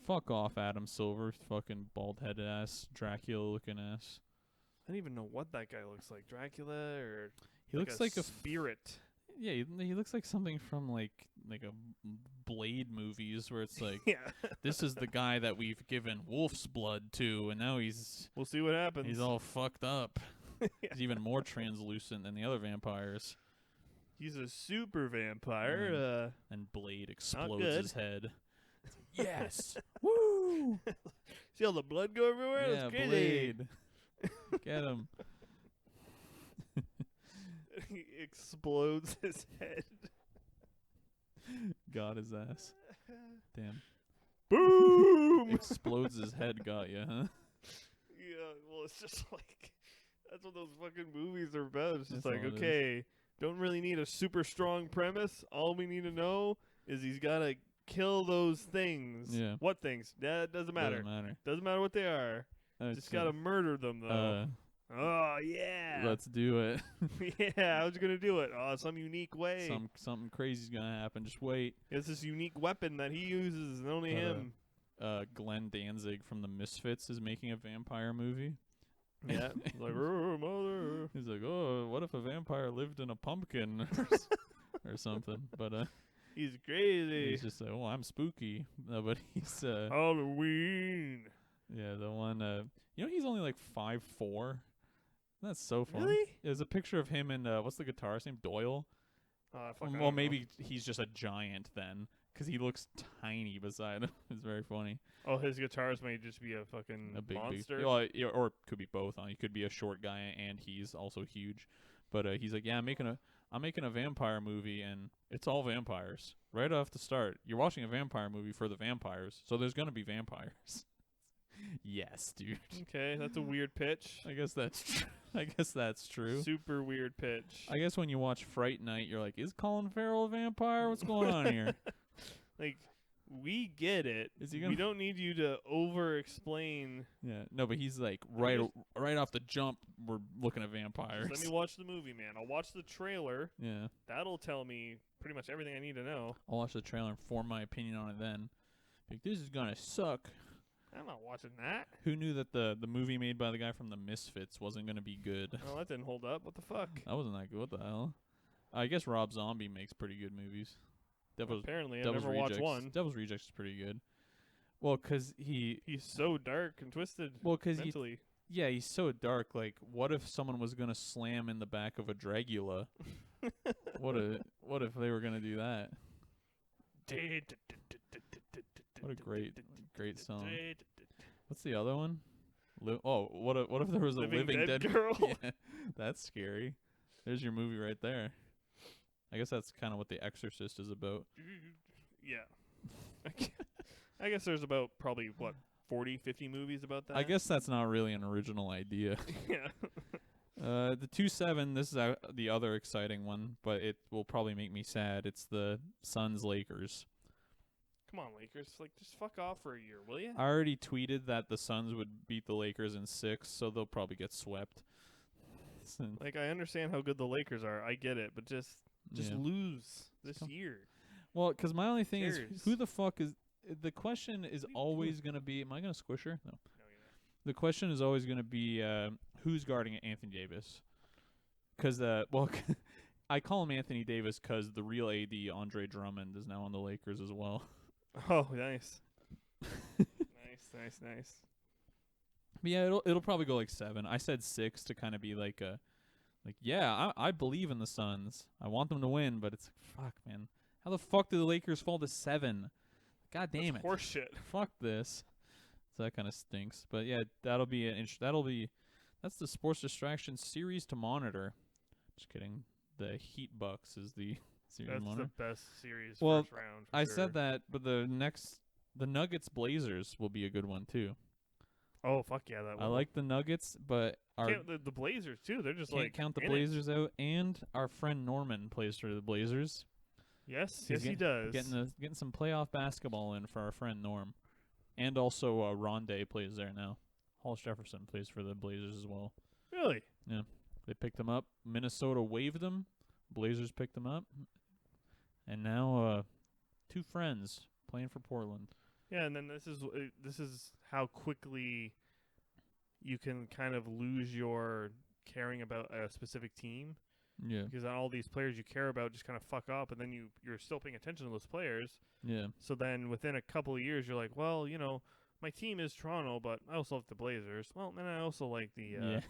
Fuck off, Adam Silver, fucking bald-headed ass, Dracula-looking ass. I don't even know what that guy looks like. Dracula or he looks like a spirit. Yeah, he looks like something from like a Blade movies where it's like, this is the guy that we've given wolf's blood to, and now we'll see what happens. He's all fucked up. He's even more translucent than the other vampires. He's a super vampire. And Blade explodes his head. Yes. Woo! See all the blood go everywhere? Yeah, That's crazy. Blade. Get him. He explodes his head. Got his ass. Damn. Boom! Explodes his head, got you, huh? Yeah, well, it's just like, that's what those fucking movies are about. It's just That's like, all it okay, don't really need a super strong premise. All we need to know is he's got to kill those things. Yeah. What things? That doesn't matter. Doesn't matter what they are. Just got to murder them, though. Oh, yeah. Let's do it. Yeah, I was going to do it. Oh, some unique way. Something crazy's going to happen. Just wait. It's this unique weapon that he uses, and only him. Glenn Danzig from the Misfits is making a vampire movie. Yeah. He's like, oh, mother. He's like, oh, what if a vampire lived in a pumpkin or something? But he's crazy. He's just like, oh, I'm spooky. No, but he's Halloween. Yeah, the one. He's only like 5'4". That's so funny. Really? There's a picture of him and what's the guitarist name? Doyle. Well, maybe he's just a giant then, because he looks tiny beside him. It's very funny. Oh, his guitarist may just be a fucking big monster. Or it could be both. He could be a short guy and he's also huge. But he's like, yeah, I'm making a vampire movie, and it's all vampires right off the start. You're watching a vampire movie for the vampires, so there's gonna be vampires. Yes, dude. Okay, that's a weird pitch. I guess that's true. Super weird pitch. I guess when you watch Fright Night, you're like, is Colin Farrell a vampire? What's going on here? Like, we get it. We don't need you to over-explain. Yeah, no, but he's like, right off the jump, we're looking at vampires. Let me watch the movie, man. I'll watch the trailer. Yeah. That'll tell me pretty much everything I need to know. I'll watch the trailer and form my opinion on it then. Like, this is gonna suck. I'm not watching that. Who knew that the movie made by the guy from the Misfits wasn't going to be good? Well, that didn't hold up. What the fuck? That wasn't that good. What the hell? I guess Rob Zombie makes pretty good movies. Apparently, I never watched one. Devil's Rejects is pretty good. Well, because he's so dark and twisted. Well, because mentally. He's so dark. Like, what if someone was going to slam in the back of a Dragula? What if they were going to do that? What a great song. What's the other one? What if there was a living dead girl? Yeah, that's scary. There's your movie right there. I guess that's kind of what The Exorcist is about. Yeah. I guess there's about probably 40, 50 movies about that. I guess that's not really an original idea. Yeah. The 2-7, this is the other exciting one, but it will probably make me sad. It's the Suns-Lakers. Come on, Lakers. Like, just fuck off for a year, will you? I already tweeted that the Suns would beat the Lakers in 6, so they'll probably get swept. Like, I understand how good the Lakers are. I get it, but just lose this year. Well, because my only thing is, who the fuck is... The question is always going to be... Am I going to squish her? No. No, you're not. The question is always going to be, who's guarding Anthony Davis? Because, I call him Anthony Davis because the real AD, Andre Drummond, is now on the Lakers as well. Oh, nice. Nice. But yeah, it'll probably go like 7. I said 6 to kind of be like I believe in the Suns. I want them to win, but it's like, fuck, man. How the fuck did the Lakers fall to 7? God damn it. That's horseshit. Fuck this. So that kind of stinks. But yeah, that's the Sports Distraction series to monitor. Just kidding. The Heat Bucks is the series to monitor. That's the best series first round. I said that, but the Nuggets Blazers will be a good one too. Oh, fuck yeah, that one. I like the Nuggets, but the Blazers too. They're just can't count the Blazers out. And our friend Norman plays for the Blazers. Yes, he does. Getting some playoff basketball in for our friend Norm, and also Rondé plays there now. Hollis Jefferson plays for the Blazers as well. Really? Yeah. They picked him up. Minnesota waived him. Blazers picked him up. And now 2 friends playing for Portland. Yeah, and then this is how quickly you can kind of lose your caring about a specific team. Yeah. Because all these players you care about just kind of fuck up, and then you're still paying attention to those players. Yeah. So then within a couple of years, you're like, well, my team is Toronto, but I also like the Blazers. Well, then I also like the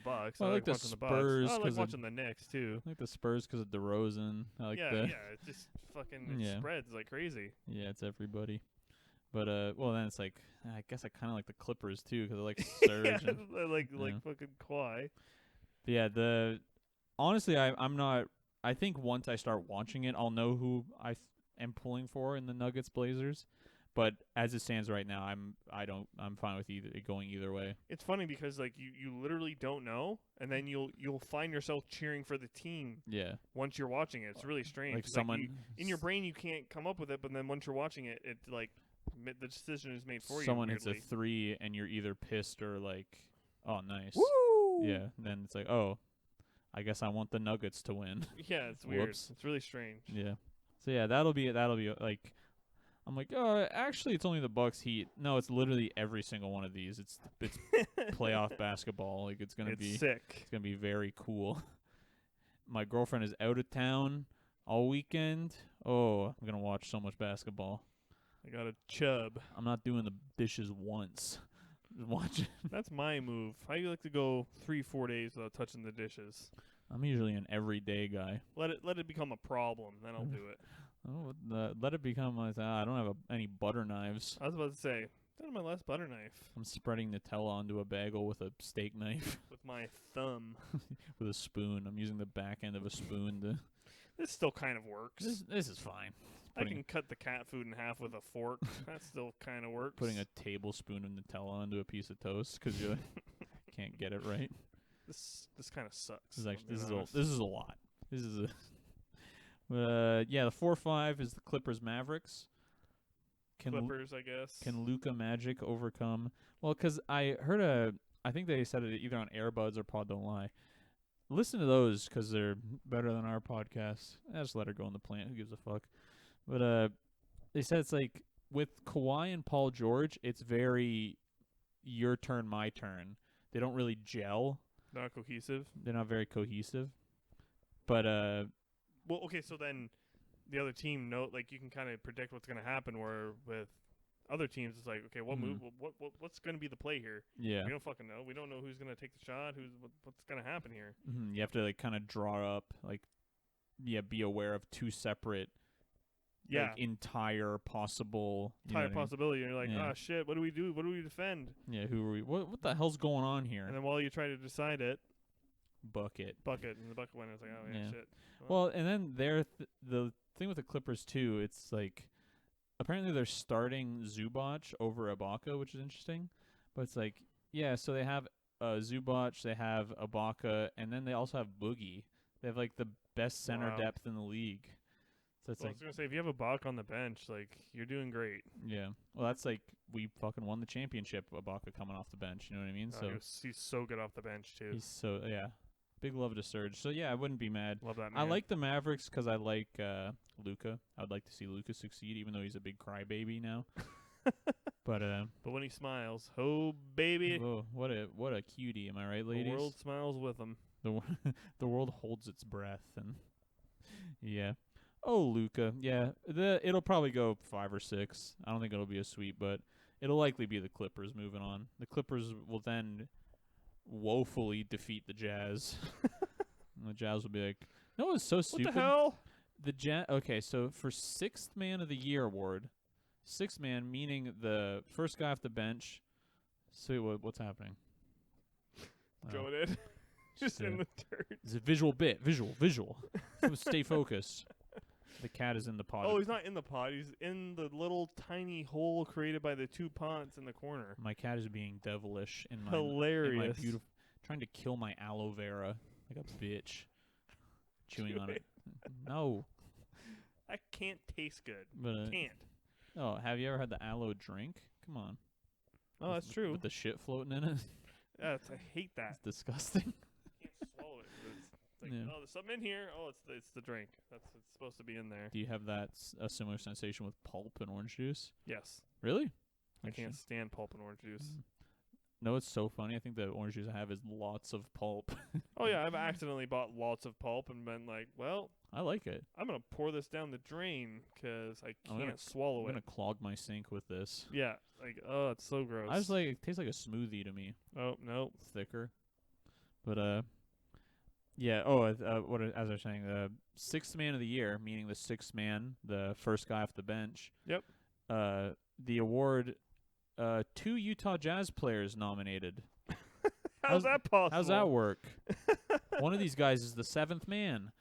Bucks. Well, I like the watching Spurs. the Bucks. I like watching the Knicks too. I like the Spurs because of DeRozan. I like It just fucking spreads like crazy. Yeah, it's everybody. But then it's like I guess I kind of like the Clippers too because I like Serge. I like fucking Kawhi. But yeah, honestly, I'm not. I think once I start watching it, I'll know who I am pulling for in the Nuggets Blazers. But as it stands right now, I'm fine with going either way. It's funny because like you literally don't know, and then you'll find yourself cheering for the team. Yeah. Once you're watching it, it's really strange. Like someone in your brain you can't come up with it, but then once you're watching it, it like the decision is made for you. Someone hits a 3, and you're either pissed or like, oh, nice. Woo! Yeah. Then it's like, oh, I guess I want the Nuggets to win. Yeah, it's weird. Whoops. It's really strange. Yeah. So yeah, that'll be like. I'm like, oh, actually, it's only the Bucks Heat. No, it's literally every single one of these. It's playoff basketball. Like it's be sick. It's gonna be very cool. My girlfriend is out of town all weekend. Oh, I'm gonna watch so much basketball. I got a chub. I'm not doing the dishes once. Just watching. That's my move. I like to go 3-4 days without touching the dishes. I'm usually an everyday guy. Let it become a problem, then I'll do it. Oh, let it become like I don't have any butter knives. I was about to say, that's my last butter knife. I'm spreading Nutella onto a bagel with a steak knife. With my thumb. With a spoon. I'm using the back end of a spoon to... This still kind of works. This is fine. I can cut the cat food in half with a fork. That still kind of works. Putting a tablespoon of Nutella onto a piece of toast because you can't get it right. This kind of sucks. This is a lot. This is a... yeah, the 4-5 is the Clippers Mavericks. Clippers, I guess. Can Luka Magic overcome? Well, because I heard I think they said it either on Airbuds or Pod Don't Lie. Listen to those because they're better than our podcast. Just let her go in the plant. Who gives a fuck? But they said it's like with Kawhi and Paul George, it's very your turn, my turn. They don't really gel. Not cohesive. They're not very cohesive. But well, okay, so then the other team you can kind of predict what's going to happen. Where with other teams, it's like, okay, what move? What's going to be the play here? Yeah, we don't fucking know. We don't know who's going to take the shot. What's going to happen here? Mm-hmm. You have to kind of draw up be aware of 2 separate. Entire possible. Possibility. And you're like, oh shit, what do we do? What do we defend? Yeah, who are we? What the hell's going on here? And then while you try to decide it, bucket, and the bucket went. It's like, oh yeah, shit. Well, and then the thing with the Clippers too, it's like apparently they're starting Zubac over Ibaka, which is interesting. But it's like, yeah, so they have Zubac, they have Ibaka, and then they also have Boogie. They have like the best center depth in the league. So it's I was gonna say, if you have Ibaka on the bench, like you're doing great. Yeah. Well, that's like we fucking won the championship. Ibaka coming off the bench. You know what I mean? He's so good off the bench too. He's so big love to Serge. So yeah, I wouldn't be mad. Love that man. I like the Mavericks because I like Luka. I would like to see Luka succeed, even though he's a big crybaby now. But when he smiles, oh baby, oh, what a cutie. Am I right, ladies? The world smiles with him. The world holds its breath, and yeah. Oh, Luka. Yeah, it'll probably go 5 or 6. I don't think it'll be a sweep, but it'll likely be the Clippers moving on. The Clippers will then woefully defeat the Jazz. And the Jazz will be like, no, it's so stupid. What the hell? The Jazz. Okay, so for 6th Man of the Year award, 6th man meaning the first guy off the bench. So what's happening? Going in. Just in the dirt. It's a visual bit. Visual. Stay focused. The cat is in the pot. Oh, he's not in the pot. He's in the little tiny hole created by the 2 pots in the corner. My cat is being devilish in my hilarious. In my beautiful, trying to kill my aloe vera like a bitch. Chewing on it. No. That can't taste good. But, can't. Oh, have you ever had the aloe drink? Come on. Oh, that's true. With the shit floating in it. Yeah, I hate that. It's disgusting. Can't swallow it. It's like, Yeah. oh, there's something in here. Oh, it's the drink. It's supposed to be in there. Do you have that a similar sensation with pulp and orange juice? Yes. Really? I can't stand pulp and orange juice. No, it's so funny. I think the orange juice I have is lots of pulp. Oh, yeah, I've accidentally bought lots of pulp and been like, well, I like it. I'm going to pour this down the drain because I I'm can't swallow I'm it. gonna clog my sink with this. Yeah, like, oh, it's so gross. I was like, it tastes like a smoothie to me. Oh, no. It's thicker. But yeah. Oh, as I was saying, sixth man of the year, meaning the sixth man, the first guy off the bench. Yep. The award. 2 Utah Jazz players nominated. How's that possible? How's that work? One of these guys is the seventh man.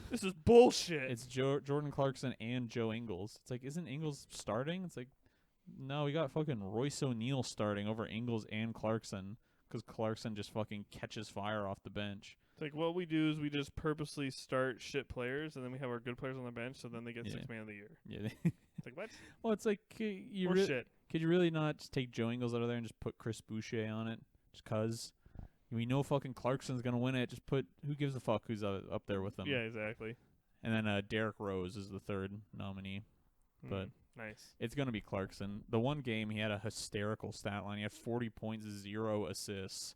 This is bullshit. It's Jordan Clarkson and Joe Ingles. It's like, isn't Ingles starting? It's like, no, we got fucking Royce O'Neal starting over Ingles and Clarkson because Clarkson just fucking catches fire off the bench. It's like what we do is we just purposely start shit players, and then we have our good players on the bench, so then they get sixth man of the year. Yeah. It's like, what? Well, it's like, Shit. Could you really not just take Joe Ingles out of there and just put Chris Boucher on it? Just 'cause we know fucking Clarkson's gonna win it. Just put who gives a fuck who's up there with them. Yeah, exactly. And then Derrick Rose is the third nominee, but nice. it's gonna be Clarkson. The one game he had a hysterical stat line. He had 40 points, 0 assists.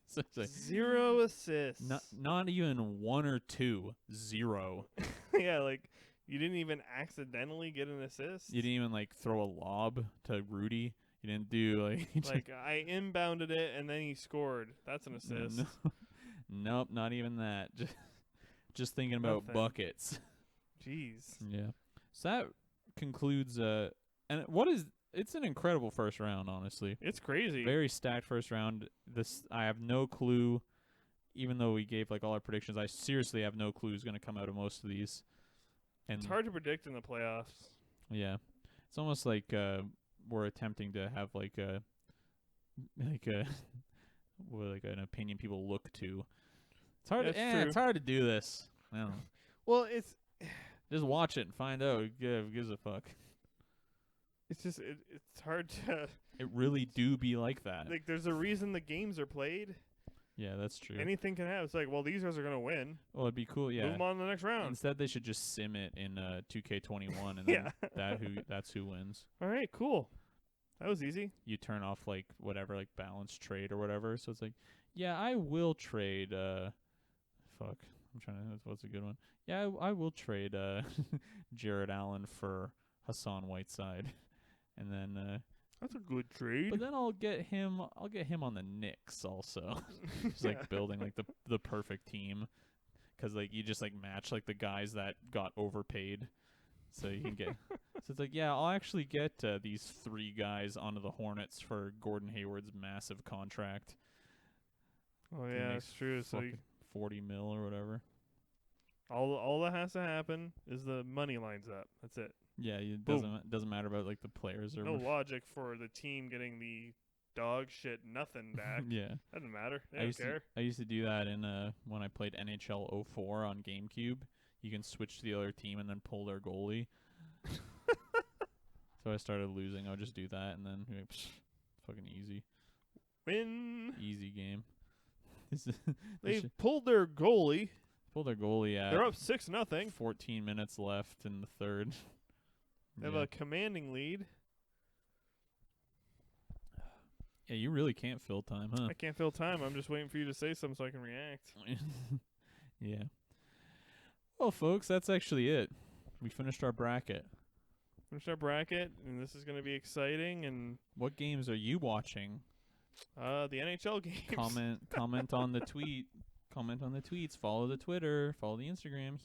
So it's like 0 assists. Not even 1 or 2. 0. Yeah, like you didn't even accidentally get an assist. You didn't even like throw a lob to Rudy. You didn't do like I inbounded it and then he scored. That's an assist. No. Nope, not even that. Just thinking about buckets. Jeez. Yeah. So that concludes it's an incredible first round, honestly. It's crazy. Very stacked first round. I have no clue, even though we gave like all our predictions, I seriously have no clue who's going to come out of most of these. And it's hard to predict in the playoffs. Yeah. It's almost like we're attempting to have like an opinion people look to. It's hard. It's hard to do this. I don't know. Well, it's just watch it and find out. Who gives a fuck? It's just it's hard to. It really do be like that. Like, there's a reason the games are played. Yeah, that's true. Anything can happen. It's like, well, these guys are gonna win. Well, it'd be cool. Yeah. Move them on to the next round. Instead, they should just sim it in 2K21, and yeah. then that's who wins. All right, cool. That was easy. You turn off like whatever, like balance trade or whatever. So it's like, yeah, I will trade. Fuck, I'm trying to. What's a good one? Yeah, I will trade Jared Allen for Hassan Whiteside, and then. That's a good trade. But then I'll get him on the Knicks also. Just like building like the perfect team, because like you just like match like the guys that got overpaid, so you can get. So it's like, yeah, I'll actually get these 3 guys onto the Hornets for Gordon Hayward's massive contract. Oh yeah, that's true. So 40 mil or whatever. All that has to happen is the money lines up. That's it. Yeah, it doesn't matter about like the players or no logic for the team getting the dog shit nothing back. Yeah, doesn't matter. They don't care. I used to do that in when I played NHL 04 on GameCube. You can switch to the other team and then pull their goalie. So I started losing. I would just do that and then fucking easy. Win. Easy game. They pulled their goalie. They're up 6-0. 14 minutes left in the third. They have a commanding lead. Yeah, you really can't fill time, huh? I can't fill time. I'm just waiting for you to say something so I can react. Yeah. Well, folks, that's actually it. We finished our bracket. And this is going to be exciting. And what games are you watching? The NHL games. Comment on the tweet. Comment on the tweets. Follow the Twitter. Follow the Instagram.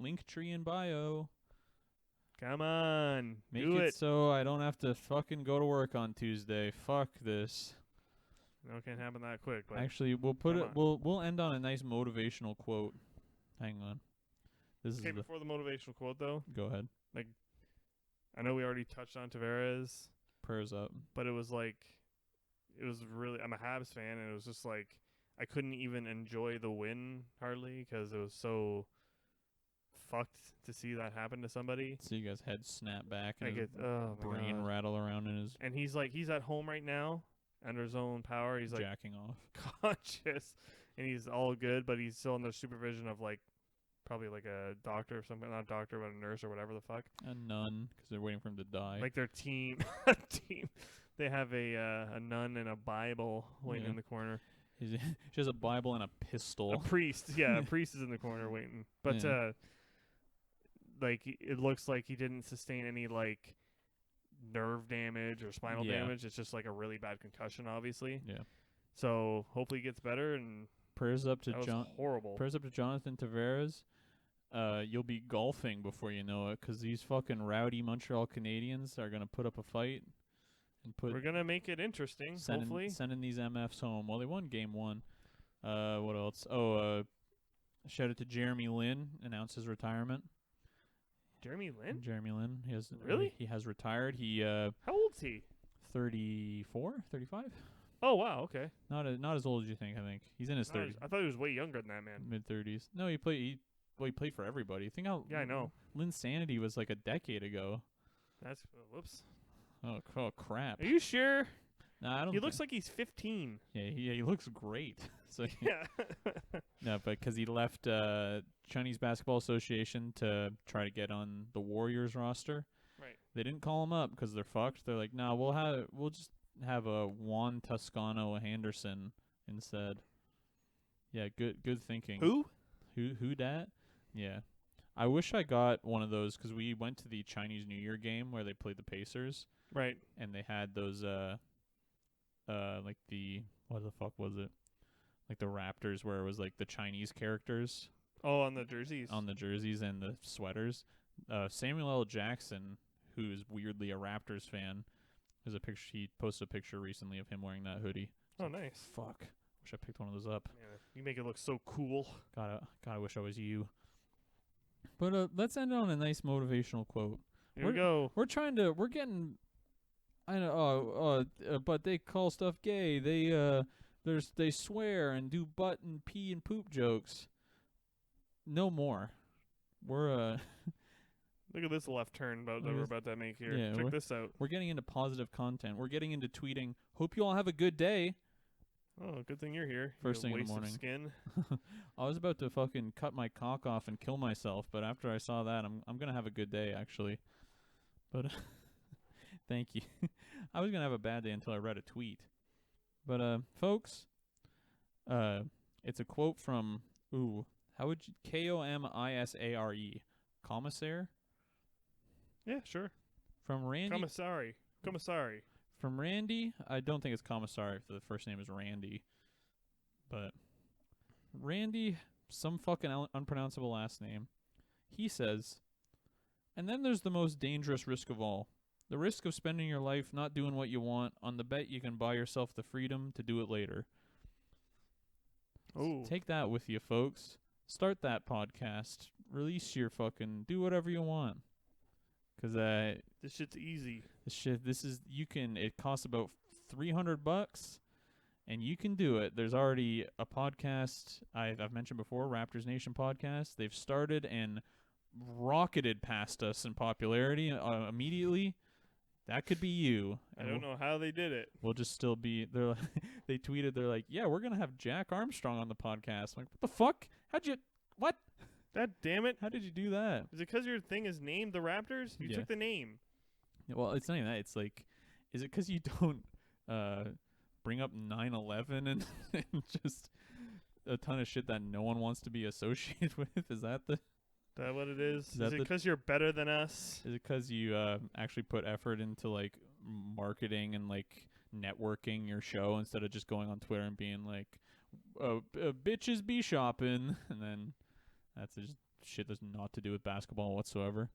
Linktree in bio. Come on. Make it so I don't have to fucking go to work on Tuesday. Fuck this. No, it can't happen that quick. But actually, we'll end on a nice motivational quote. Hang on. Before the motivational quote though. Go ahead. Like, I know we already touched on Tavares. Prayers up. But it was really. I'm a Habs fan, and it was just like I couldn't even enjoy the win hardly because it was so fucked to see that happen to somebody. See you guys' head snap back and Like his oh my brain God. rattle around in his And he's at home right now under his own power. He's like jacking off. conscious and he's all good, but he's still under supervision of like probably like a doctor or something, not a doctor, but a nurse or whatever the fuck. A nun, because they're waiting for him to die. Like their team, They have a nun and a Bible waiting in the corner. She has a Bible and a pistol. A priest, yeah, a priest is in the corner waiting. But like it looks like he didn't sustain any like nerve damage or spinal damage. It's just like a really bad concussion, obviously. Yeah. So hopefully he gets better. And prayers up to that was horrible. Prayers up to Jonathan Tavares. You'll be golfing before you know it, because these fucking rowdy Montreal Canadiens are gonna put up a fight and We're gonna make it interesting. Hopefully, sending these MFs home. Well, they won game 1. What else? Shout out to Jeremy Lin, announced his retirement. Jeremy Lin? Jeremy Lin. He has retired. He how old is he? 34, 35. Oh wow, okay. Not as old as you think. I think he's in his 30s. I thought he was way younger than that, man. Mid 30s. No, he played for everybody. Think how I know. Linsanity was like a decade ago. That's whoops. Oh crap. Are you sure? Nah, I don't. He looks like he's 15. Yeah, he looks great. So yeah. No, but because he left Chinese Basketball Association to try to get on the Warriors roster. Right. They didn't call him up because they're fucked. They're like, nah, we'll just have a Juan Toscano Henderson instead. Yeah, good thinking. Who dat? Yeah. I wish I got one of those, because we went to the Chinese New Year game where they played the Pacers. Right. And they had those like the, what the fuck was it? Like the Raptors, where it was like the Chinese characters. Oh, on the jerseys. On the jerseys and the sweaters. Samuel L. Jackson, who is weirdly a Raptors fan, there's a picture. He posted a picture recently of him wearing that hoodie. Oh, nice. Fuck. Wish I picked one of those up. Yeah, you make it look so cool. God, I wish I was you. But let's end on a nice motivational quote. Here we go. We're getting. I know. But they call stuff gay. They swear and do butt and pee and poop jokes. No more. We're Look at this left turn that we're about to make here. Yeah, check this out. We're getting into positive content. We're getting into tweeting. Hope you all have a good day. Oh, good thing you're here. First thing in the morning. Skin. I was about to fucking cut my cock off and kill myself, but after I saw that, I'm gonna have a good day actually. But thank you. I was gonna have a bad day until I read a tweet. But folks, it's a quote from how would you Komisare? Commissar? Yeah, sure. From Randy. Commissary. From Randy. I don't think it's Commissary if the first name is Randy. But Randy, some fucking unpronounceable last name. He says, and then there's the most dangerous risk of all. The risk of spending your life not doing what you want on the bet you can buy yourself the freedom to do it later. Oh. Take that with you, folks. Start that podcast. Release your fucking... Do whatever you want. Because this shit's easy. It costs about $300 and you can do it. There's already a podcast I've mentioned before, Raptors Nation podcast. They've started and rocketed past us in popularity immediately. That could be you. I don't know how they did it. We'll just still be... They tweeted, they're like, yeah, we're going to have Jack Armstrong on the podcast. I'm like, what the fuck? What? God damn it. How did you do that? Is it because your thing is named the Raptors? You took the name. Well, it's not even that. It's like, is it because you don't bring up 9/11 and just a ton of shit that no one wants to be associated with? Is that what it is? Is it because you're better than us? Is it because you actually put effort into like marketing and like networking your show instead of just going on Twitter and being like, bitches be shopping, and then that's just shit that's not to do with basketball whatsoever.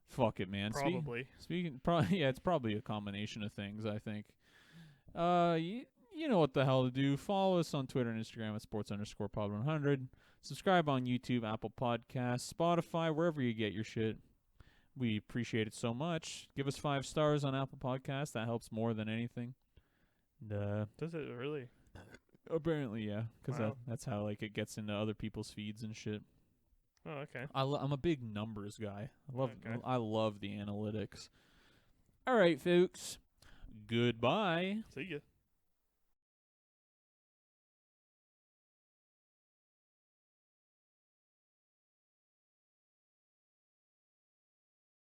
Fuck it, man. Probably. It's probably a combination of things, I think. You know what the hell to do. Follow us on Twitter and Instagram at sports_pod100. Subscribe on YouTube, Apple Podcasts, Spotify, wherever you get your shit. We appreciate it so much. Give us 5 stars on Apple Podcasts. That helps more than anything. Does it really? Apparently, yeah. Because wow. that's how like it gets into other people's feeds and shit. Oh, okay. I'm a big numbers guy. Okay. I love the analytics. All right, folks. Goodbye. See ya.